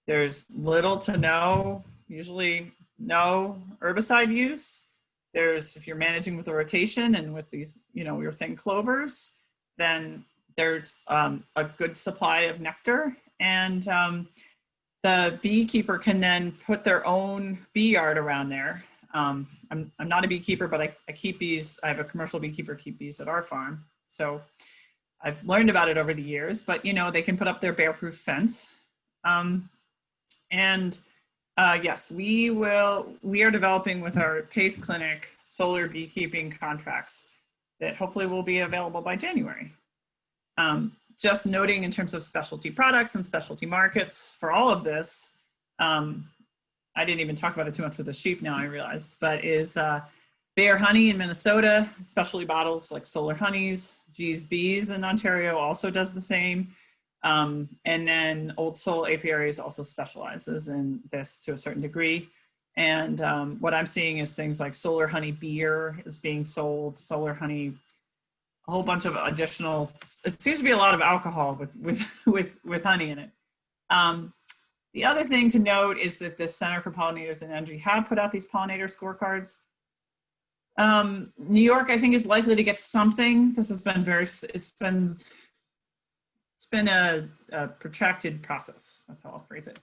There's little to no, usually no herbicide use. If you're managing with a rotation and with these, we were saying clovers, then there's a good supply of nectar, and the beekeeper can then put their own bee yard around there. I'm not a beekeeper, but I keep bees. I have a commercial beekeeper keep bees at our farm, so I've learned about it over the years. But they can put up their bear-proof fence, yes, we are developing with our PACE clinic solar beekeeping contracts that hopefully will be available by January. Just noting in terms of specialty products and specialty markets for all of this, I didn't even talk about it too much with the sheep now, I realize, but is Bear Honey in Minnesota, specialty bottles like Solar Honeys. G's Bees in Ontario also does the same. And then Old Soul Apiaries also specializes in this to a certain degree. And what I'm seeing is things like Solar Honey beer is being sold, Solar Honey, a whole bunch of additional, it seems to be a lot of alcohol with honey in it. The other thing to note is that the Center for Pollinators and Energy have put out these pollinator scorecards. New York, I think, is likely to get something. This has been it's been a protracted process. That's how I'll phrase it.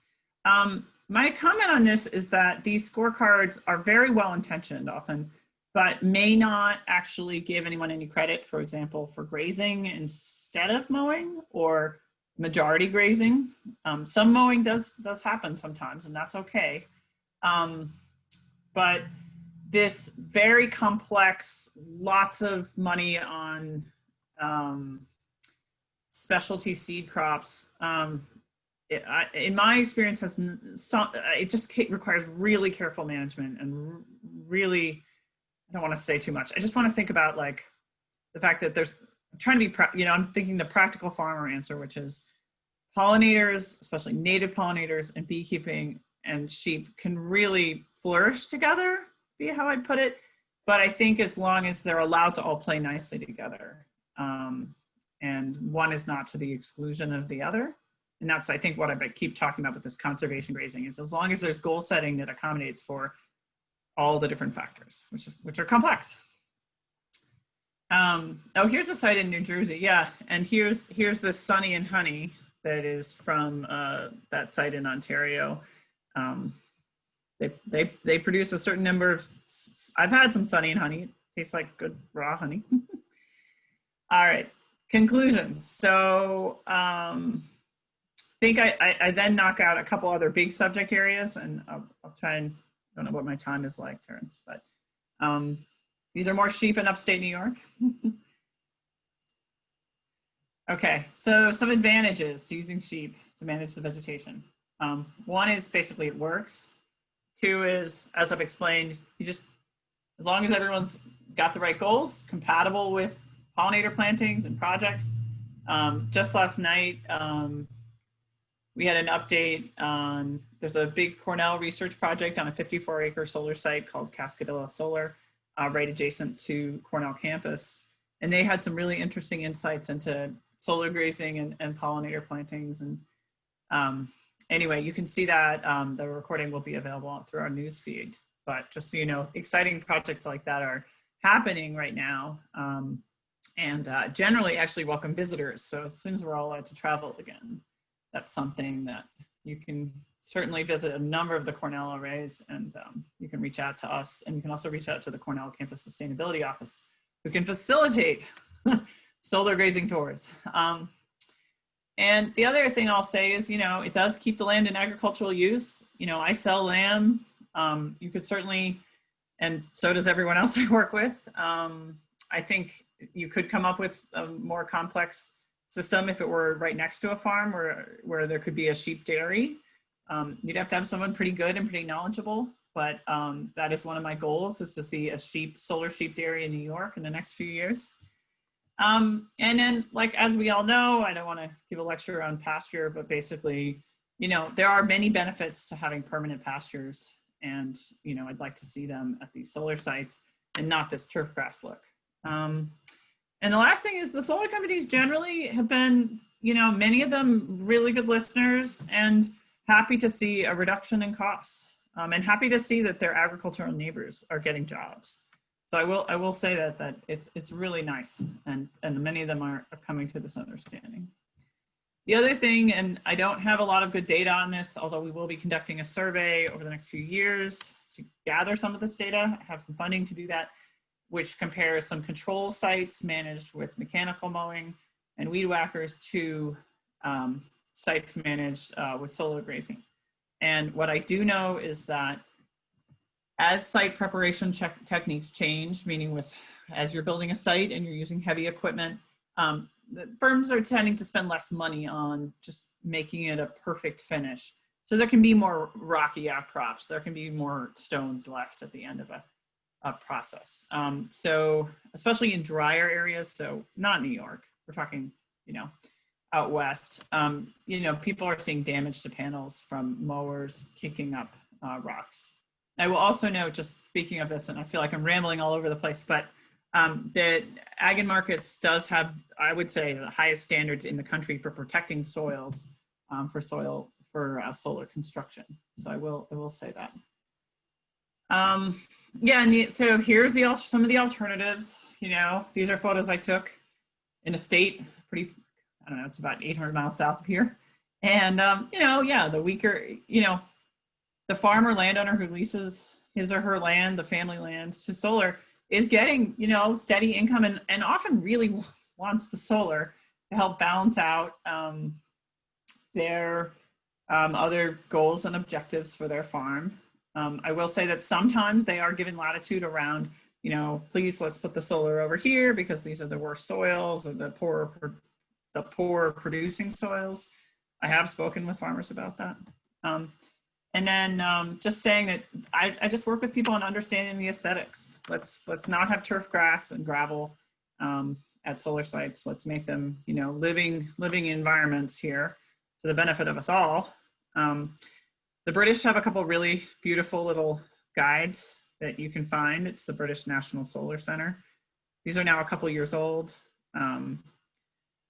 My comment on this is that these scorecards are very well intentioned often, but may not actually give anyone any credit, for example, for grazing instead of mowing or majority grazing. Some mowing does happen sometimes, and that's okay. But this very complex, lots of money on specialty seed crops, in my experience, it just requires really careful management and really, I don't want to say too much. I just want to think about like the fact that I'm trying to be, I'm thinking the practical farmer answer, which is pollinators, especially native pollinators, and beekeeping and sheep can really flourish together, be how I'd put it. But I think as long as they're allowed to all play nicely together, and one is not to the exclusion of the other. And that's, I think, what I keep talking about with this conservation grazing is as long as there's goal setting that accommodates for all the different factors, which are complex. Oh, here's a site in New Jersey. Yeah, and here's the Sunny and Honey that is from that site in Ontario. They produce a certain number of, I've had some Sunny and Honey. It tastes like good raw honey. All right, conclusions. So I think I then knock out a couple other big subject areas, and I'll try and, I don't know what my time is like, Terrence, but these are more sheep in upstate New York. Okay, so some advantages to using sheep to manage the vegetation. One is basically it works. Two is, as I've explained, as long as everyone's got the right goals, compatible with pollinator plantings and projects. Just last night, we had an update on, there's a big Cornell research project on a 54-acre solar site called Cascadilla Solar, right adjacent to Cornell campus. And they had some really interesting insights into solar grazing and pollinator plantings. And anyway, you can see that the recording will be available through our news feed. But just so you know, exciting projects like that are happening right now. And generally actually welcome visitors. So as soon as we're all allowed to travel again, that's something that you can certainly visit a number of the Cornell arrays, and you can reach out to us, and you can also reach out to the Cornell Campus Sustainability Office, who can facilitate solar grazing tours. And the other thing I'll say is, it does keep the land in agricultural use. I sell lamb. You could certainly, and so does everyone else I work with. I think you could come up with a more complex system if it were right next to a farm where there could be a sheep dairy. You'd have to have someone pretty good and pretty knowledgeable, but that is one of my goals, is to see a solar sheep dairy in New York in the next few years. And then, like, as we all know, I don't want to give a lecture on pasture, but basically, there are many benefits to having permanent pastures, and, I'd like to see them at these solar sites and not this turf grass look. And the last thing is, the solar companies generally have been, many of them really good listeners and happy to see a reduction in costs, and happy to see that their agricultural neighbors are getting jobs. So I will say that it's really nice, and many of them are coming to this understanding. The other thing, and I don't have a lot of good data on this, although we will be conducting a survey over the next few years to gather some of this data, have some funding to do that, which compares some control sites managed with mechanical mowing and weed whackers to sites managed with solar grazing. And what I do know is that as site preparation techniques change, meaning as you're building a site and you're using heavy equipment, the firms are tending to spend less money on just making it a perfect finish. So there can be more rocky outcrops. There can be more stones left at the end of a process. So especially in drier areas, so not New York, we're talking, out west, people are seeing damage to panels from mowers kicking up rocks. I will also note, just speaking of this, and I feel like I'm rambling all over the place, but the Ag and Markets does have, I would say, the highest standards in the country for protecting soils for solar construction. So I will say that. So here's some of the alternatives. These are photos I took in a state I don't know, it's about 800 miles south of here. And, the weaker, the farmer landowner who leases his or her land, the family land, to solar is getting, steady income and often really wants the solar to help balance out their other goals and objectives for their farm. I will say that sometimes they are given latitude around, please, let's put the solar over here because these are the worst soils or the poor producing soils. I have spoken with farmers about that. And then just saying that I just work with people on understanding the aesthetics. Let's not have turf grass and gravel at solar sites. Let's make them, living environments here to the benefit of us all. The British have a couple really beautiful little guides that you can find. It's the British National Solar Center. These are now a couple years old.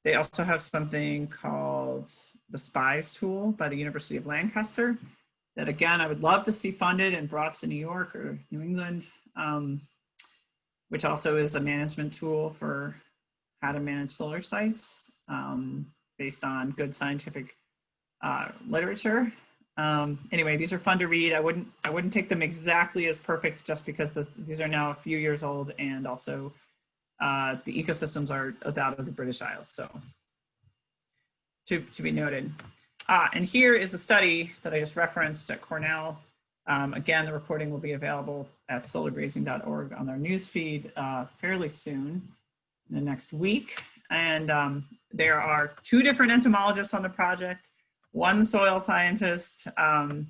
They also have something called the SPIES tool by the University of Lancaster that, again, I would love to see funded and brought to New York or New England, which also is a management tool for how to manage solar sites based on good scientific literature. Anyway, these are fun to read. I wouldn't take them exactly as perfect just because these are now a few years old, and also the ecosystems are out of the British Isles, so to be noted. And here is the study that I just referenced at Cornell. Again, the recording will be available at solargrazing.org on our newsfeed fairly soon, in the next week. And there are 2 different entomologists on the project, 1 soil scientist, an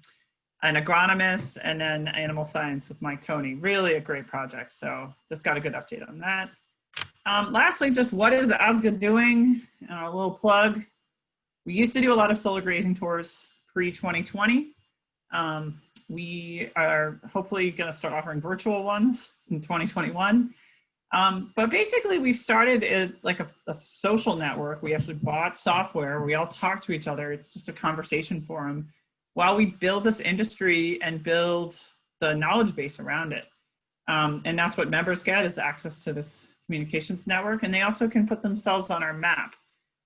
agronomist, and then animal science with Mike Toney. Really a great project. So just got a good update on that. Lastly, just what is Osgood doing? A little plug. We used to do a lot of solar grazing tours pre-2020. We are hopefully going to start offering virtual ones in 2021. But basically, we've started a social network. We actually bought software. We all talk to each other. It's just a conversation forum while we build this industry and build the knowledge base around it. And that's what members get, is access to this communications network. And they also can put themselves on our map,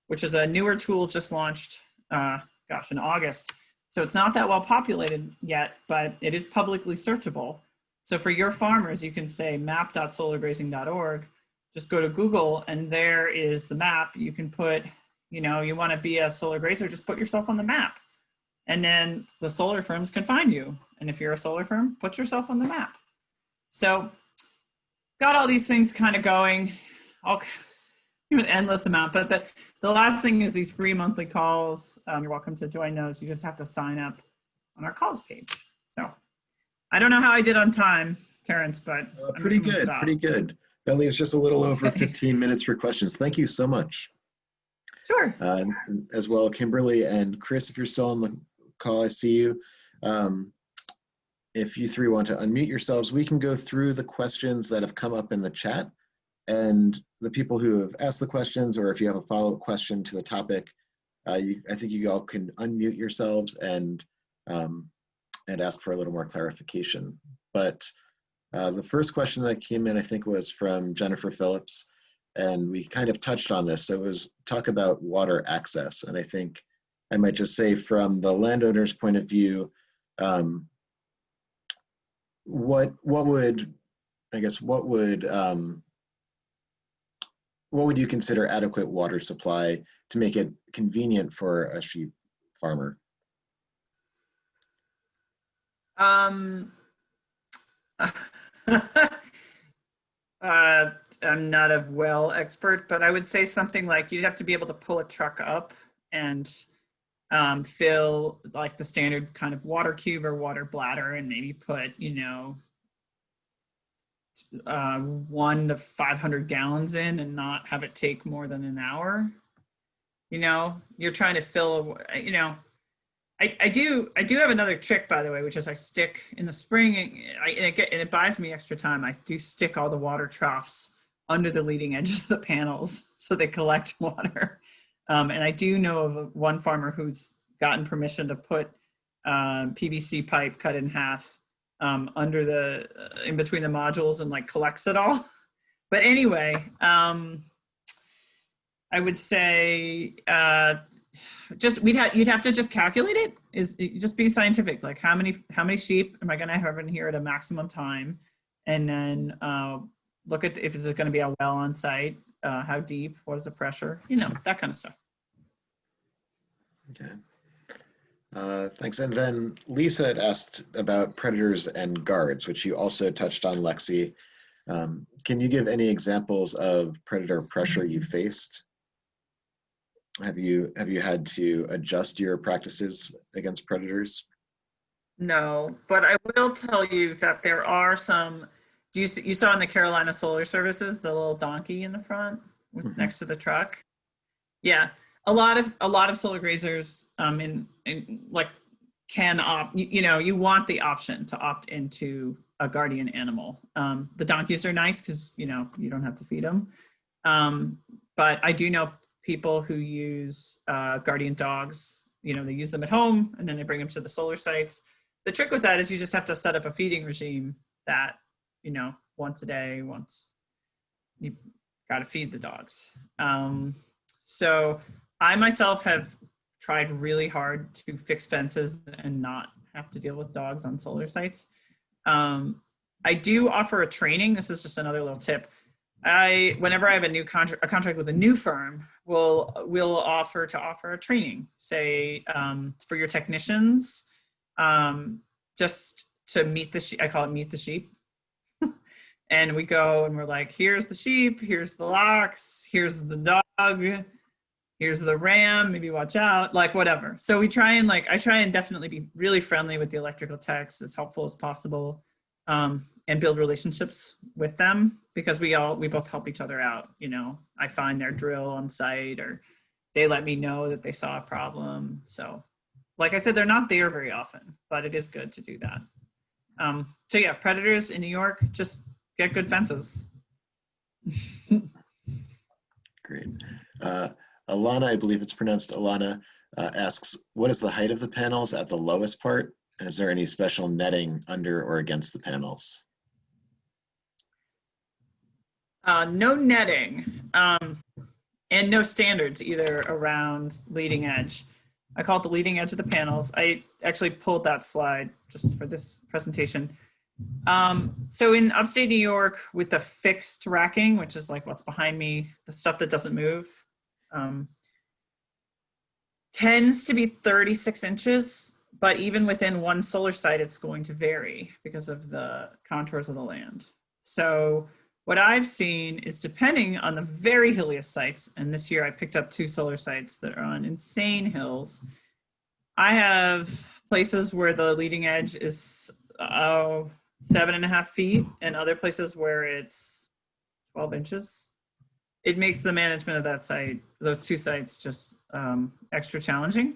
which is a newer tool just launched, in August. So it's not that well populated yet, but it is publicly searchable. So for your farmers, you can say map.solargrazing.org, just go to Google and there is the map. You can put You know, you want to be a solar grazer, just put yourself on the map. And then the solar firms can find you. And if you're a solar firm, put yourself on the map. So got all these things kind of going, an endless amount. But the last thing is these free monthly calls. You're welcome to join those. You just have to sign up on our calls page. So I don't know how I did on time, Terrence, but pretty good, pretty good. That leaves just a little over 15 minutes for questions. Thank you so much. Sure. And as well, Kimberly and Chris, if you're still on the call, I see you. If you three want to unmute yourselves, we can go through the questions that have come up in the chat, and the people who have asked the questions, or if you have a follow-up question to the topic, I think you all can unmute yourselves and ask for a little more clarification. But the first question that came in, I think, was from Jennifer Phillips, and we kind of touched on this. So it was talk about water access, and I think I might just say from the landowner's point of view, what would you consider adequate water supply to make it convenient for a sheep farmer? I'm not a well expert, but I would say something like you'd have to be able to pull a truck up and fill like the standard kind of water cube or water bladder, and maybe put, 1 to 500 gallons in, and not have it take more than an hour. You're trying to fill, I do have another trick, by the way, which is I stick in the spring, and it buys me extra time. I do stick all the water troughs under the leading edges of the panels so they collect water. And I do know of one farmer who's gotten permission to put PVC pipe cut in half under in between the modules, and like collects it all. But anyway, I would say you'd have to just calculate it. Just be scientific. Like how many sheep am I going to have in here at a maximum time, and then look at if it's going to be a well on site, how deep, what is the pressure, that kind of stuff. Okay. Thanks. And then Lisa had asked about predators and guards, which you also touched on, Lexi. Can you give any examples of predator pressure you faced? Have you had to adjust your practices against predators? No, but I will tell you that there are some. You saw in the Carolina Solar Services the little donkey in the front next to the truck? Yeah. A lot of solar grazers can opt, you want the option to opt into a guardian animal. The donkeys are nice because, you don't have to feed them. But I do know people who use guardian dogs. They use them at home and then they bring them to the solar sites. The trick with that is you just have to set up a feeding regime that, once a day, you got to feed the dogs. So I myself have tried really hard to fix fences and not have to deal with dogs on solar sites. I do offer a training. This is just another little tip. Whenever I have a contract with a new firm, we'll offer a training, say for your technicians, just to meet the sheep. I call it meet the sheep. And we go and we're like, here's the sheep, here's the locks, here's the dog, here's the ram, maybe watch out, like whatever. So I try and definitely be really friendly with the electrical techs, as helpful as possible, and build relationships with them, because we both help each other out. I find their drill on site, or they let me know that they saw a problem. So like I said, they're not there very often, but it is good to do that. So yeah, predators in New York, just get good fences. Great. Alana, I believe it's pronounced Alana, asks, what is the height of the panels at the lowest part? And is there any special netting under or against the panels? No netting, and no standards either around leading edge. I call it the leading edge of the panels. I actually pulled that slide just for this presentation. So in upstate New York, with the fixed racking, which is like what's behind me, the stuff that doesn't move, tends to be 36 inches, but even within one solar site, it's going to vary because of the contours of the land. So what I've seen is, depending on the very hilliest sites, and this year I picked up 2 solar sites that are on insane hills. I have places where the leading edge is 7.5 feet, and other places where it's 12 inches. It makes the management of that site, those 2 sites, just extra challenging.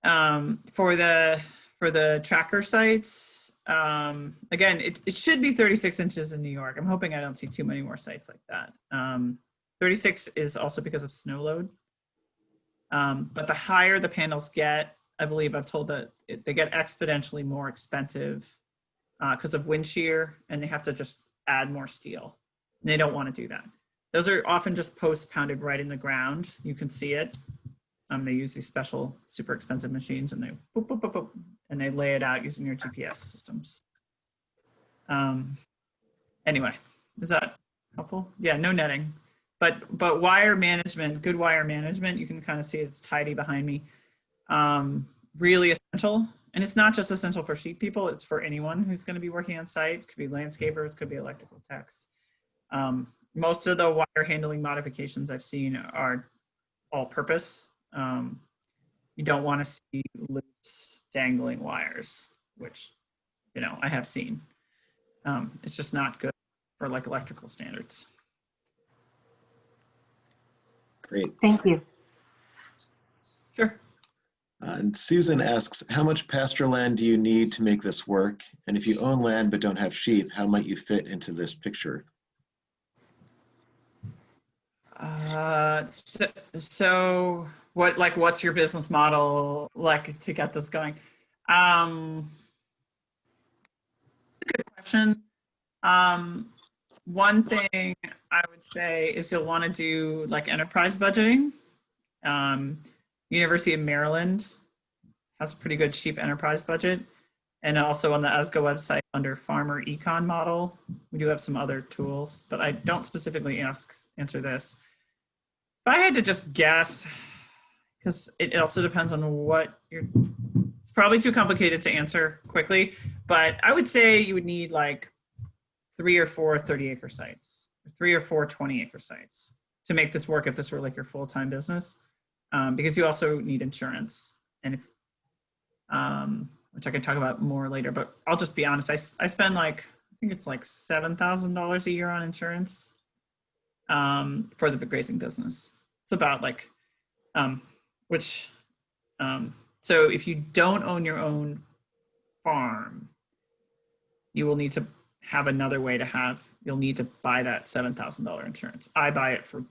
For the tracker sites, again, it should be 36 inches in New York. I'm hoping I don't see too many more sites like that. 36 is also because of snow load. But the higher the panels get, I believe I've told that they get exponentially more expensive because of wind shear, and they have to just add more steel. And they don't want to do that. Those are often just posts pounded right in the ground. You can see it. They use these special, super expensive machines, and they boop, boop, boop, boop, and they lay it out using your GPS systems. Anyway, is that helpful? Yeah, no netting, but wire management, good wire management. You can kind of see it's tidy behind me. Really essential, and it's not just essential for sheep people. It's for anyone who's going to be working on site. It could be landscapers, could be electrical techs. Most of the wire handling modifications I've seen are all-purpose. You don't want to see loose dangling wires, which, you know, I have seen. It's just not good for like electrical standards. Great. Thank you. Sure. And Susan asks, how much pasture land do you need to make this work? And if you own land but don't have sheep, how might you fit into this picture? So what's your business model like to get this going? Good question. One thing I would say is you'll want to do like enterprise budgeting. University of Maryland has a pretty good sheep enterprise budget. And also on the ESGA website under Farmer Econ Model, we do have some other tools, but I don't specifically answer this. If I had to just guess, because it also depends on what it's probably too complicated to answer quickly, but I would say you would need like 3 or 4 30-acre sites, or 3 or 4 20-acre sites to make this work if this were like your full-time business, because you also need insurance, and if, which I can talk about more later, but I'll just be honest, I spend like, I think it's like $7,000 a year on insurance for the grazing business. It's about like, so if you don't own your own farm, you will need to have another way you'll need to buy that $7,000 insurance. I buy it for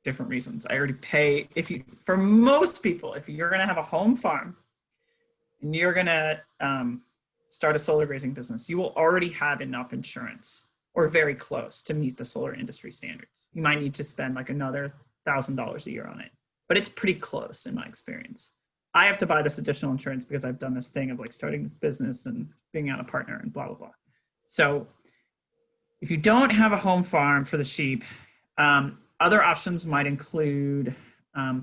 different reasons. I already pay, for most people, if you're gonna have a home farm and you're gonna start a solar grazing business, you will already have enough insurance or very close to meet the solar industry standards. You might need to spend like another $1,000 a year on it, but it's pretty close in my experience. I have to buy this additional insurance because I've done this thing of like starting this business and being out a partner and blah, blah, blah. So if you don't have a home farm for the sheep, other options might include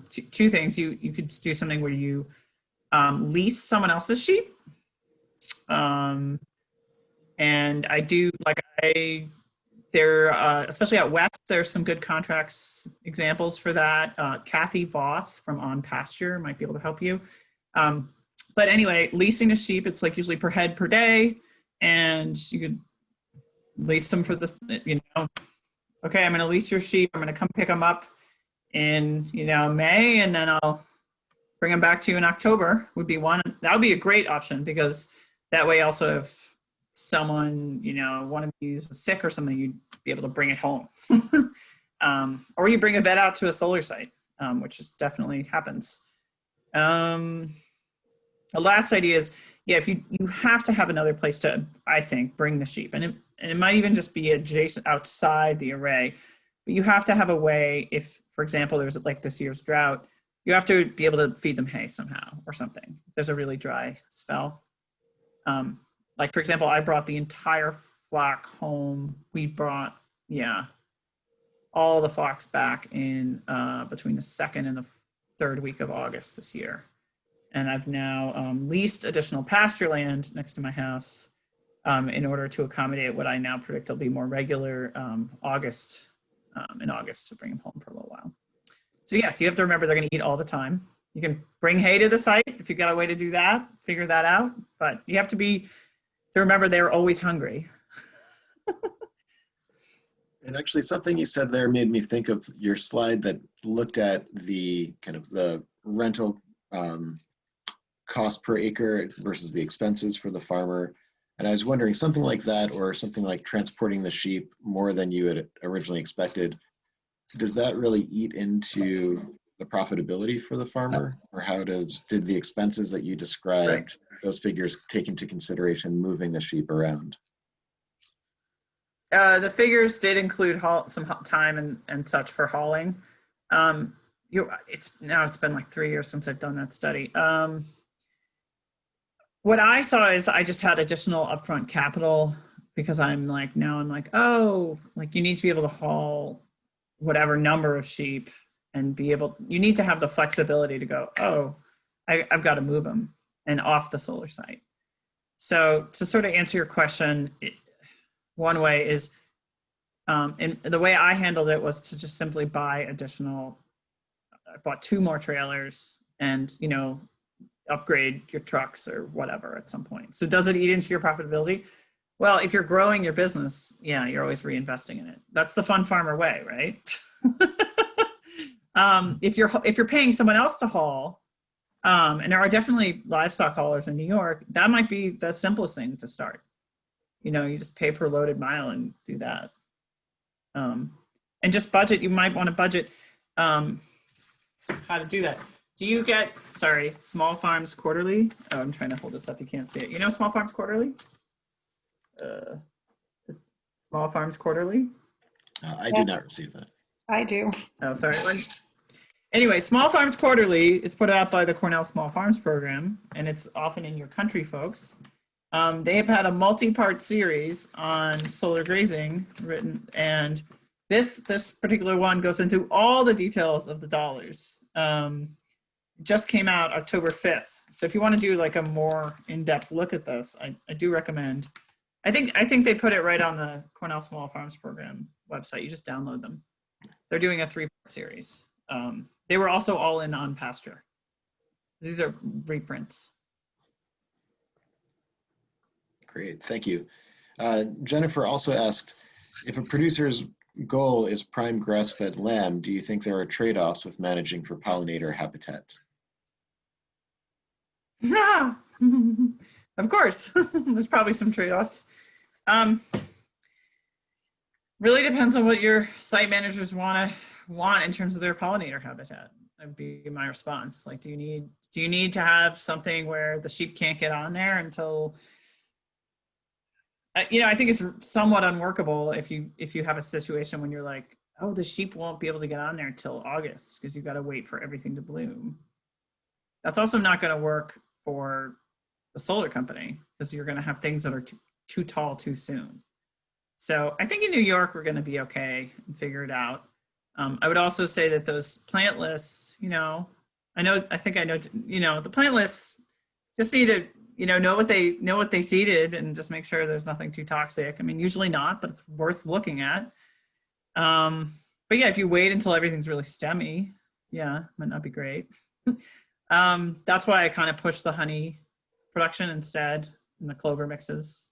2 things. You could do something where you lease someone else's sheep. And I do, like especially out west, there's some good contracts examples for that. Kathy Voth from On Pasture might be able to help you. But anyway, leasing a sheep, it's like usually per head per day, and you could lease them for this, you know, okay, I'm going to lease your sheep. I'm going to come pick them up in, you know, May, and then I'll bring them back to you in October would be one. That would be a great option, because that way also if someone, you know, one of you is sick or something, you'd be able to bring it home. Or you bring a vet out to a solar site, which is definitely happens. The last idea is, yeah, if you have to have another place to, I think, bring the sheep, and it might even just be adjacent outside the array, but you have to have a way, if, for example, there's like this year's drought, you have to be able to feed them hay somehow or something. If there's a really dry spell. Like, for example, I brought the entire flock home. We brought, all the flocks back in between the 2nd and the third week of August this year. And I've now leased additional pasture land next to my house in order to accommodate what I now predict will be more regular in August to bring them home for a little while. So yes, you have to remember they're going to eat all the time. You can bring hay to the site if you got a way to do that, figure that out. But you have to remember they're always hungry. And actually something you said there made me think of your slide that looked at the kind of the rental cost per acre versus the expenses for the farmer. And I was wondering, something like that, or something like transporting the sheep more than you had originally expected, does that really eat into the profitability for the farmer? Or did the expenses that you described, those figures take into consideration moving the sheep around? The figures did include some time and such for hauling. It's been like 3 years since I've done that study. What I saw is I just had additional upfront capital because I'm like, oh, like you need to be able to haul whatever number of sheep and you need to have the flexibility to go, oh, I've got to move them and off the solar site. So to sort of answer your question, one way is, and the way I handled it was to just simply I bought 2 more trailers and, upgrade your trucks or whatever at some point. So does it eat into your profitability? Well, if you're growing your business, yeah, you're always reinvesting in it. That's the fun farmer way, right? If you're paying someone else to haul, and there are definitely livestock haulers in New York, that might be the simplest thing to start. You just pay per loaded mile and do that. And just budget, you might want to budget how to do that. Do you get, Small Farms Quarterly? Oh, I'm trying to hold this up, you can't see it. Small Farms Quarterly? Small Farms Quarterly? I do not receive that. I do. Oh, sorry. Anyway, Small Farms Quarterly is put out by the Cornell Small Farms Program, and it's often in your country, folks. They have had a multi-part series on solar grazing written, and this particular one goes into all the details of the dollars. Just came out October 5th. So if you want to do like a more in-depth look at this, I do recommend. I think they put it right on the Cornell Small Farms Program website. You just download them. They're doing a 3-part series. They were also all in on Pasture. These are reprints. Great, thank you. Jennifer also asked, if a producer's goal is prime grass-fed lamb, do you think there are trade-offs with managing for pollinator habitat? Of course, there's probably some trade-offs. Really depends on what your site managers want in terms of their pollinator habitat. That'd be my response. Like, do you need to have something where the sheep can't get on there until? I think it's somewhat unworkable if you have a situation when you're like, oh, the sheep won't be able to get on there until August because you've got to wait for everything to bloom. That's also not going to work for the solar company because you're going to have things that are too tall too soon. So I think in New York, we're going to be okay and figure it out. I would also say that those plant lists, the plant lists just need to, know what they seeded and just make sure there's nothing too toxic. I mean, usually not, but it's worth looking at. But yeah, if you wait until everything's really stemmy, yeah, might not be great. That's why I kind of push the honey production instead and the clover mixes.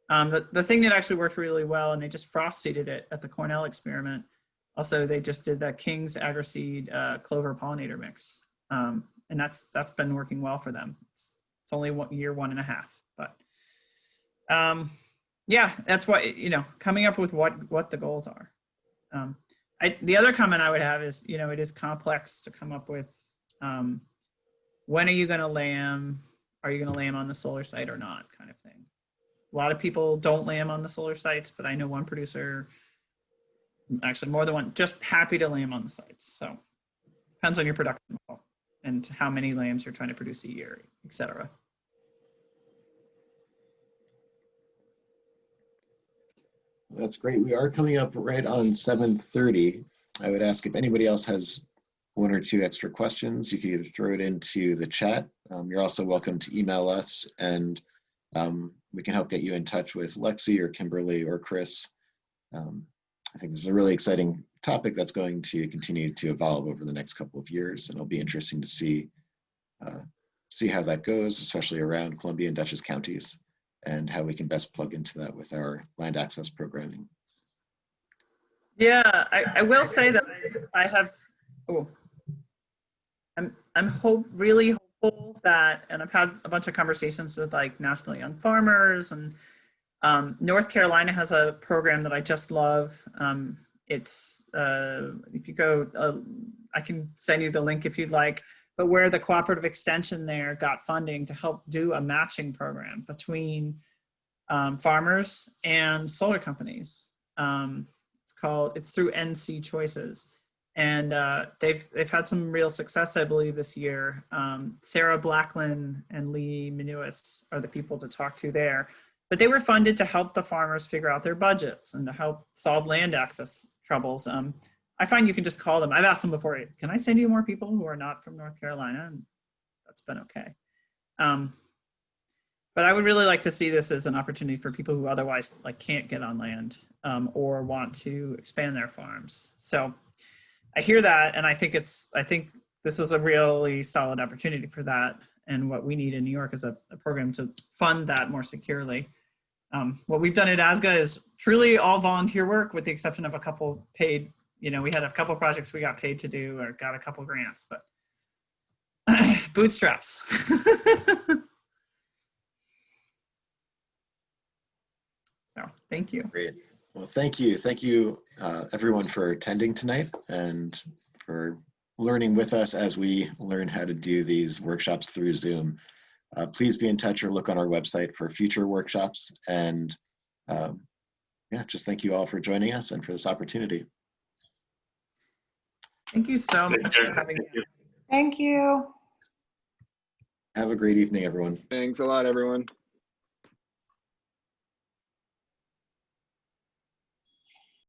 The thing that actually worked really well, and they just frost seeded it at the Cornell experiment. Also, they just did that King's Agri-Seed clover pollinator mix. And that's been working well for them. It's only 1 year, 1.5, but yeah, that's what, coming up with what the goals are. The other comment I would have is, it is complex to come up with when are you going to lamb? Are you going to lamb on the solar site or not, kind of thing. A lot of people don't lamb on the solar sites, but I know one producer, actually more than one, just happy to lamb on the sites. So depends on your production model and how many lambs you're trying to produce a year, etc. That's great. We are coming up right on 7:30. I would ask if anybody else has one or two extra questions, you can either throw it into the chat. You're also welcome to email us, and we can help get you in touch with Lexi or Kimberly or Chris. I think this is a really exciting topic that's going to continue to evolve over the next couple of years, and it'll be interesting to see how that goes, especially around Columbia and Dutchess counties, and how we can best plug into that with our land access programming. Yeah, I will say that I have, I'm really hopeful that, and I've had a bunch of conversations with like National Young Farmers, and North Carolina has a program that I just love. It's, if you go, I can send you the link if you'd like, but where the cooperative extension there got funding to help do a matching program between farmers and solar companies. It's through NC Choices. And they've had some real success, I believe, this year. Sarah Blackland and Lee Minuis are the people to talk to there. But they were funded to help the farmers figure out their budgets and to help solve land access troubles. I find you can just call them. I've asked them before, can I send you more people who are not from North Carolina? And that's been okay. But I would really like to see this as an opportunity for people who otherwise like can't get on land or want to expand their farms. So I hear that, and I think this is a really solid opportunity for that. And what we need in New York is a program to fund that more securely. What we've done at ASGA is truly all volunteer work, with the exception of a couple paid. We had a couple projects we got paid to do or got a couple grants, but bootstraps. So thank you. Great. Well, thank you. Thank you, everyone, for attending tonight and for learning with us as we learn how to do these workshops through Zoom. Please be in touch or look on our website for future workshops. And yeah, just thank you all for joining us and for this opportunity. Thank you so much for having me. Thank you. Have a great evening, everyone. Thanks a lot, everyone.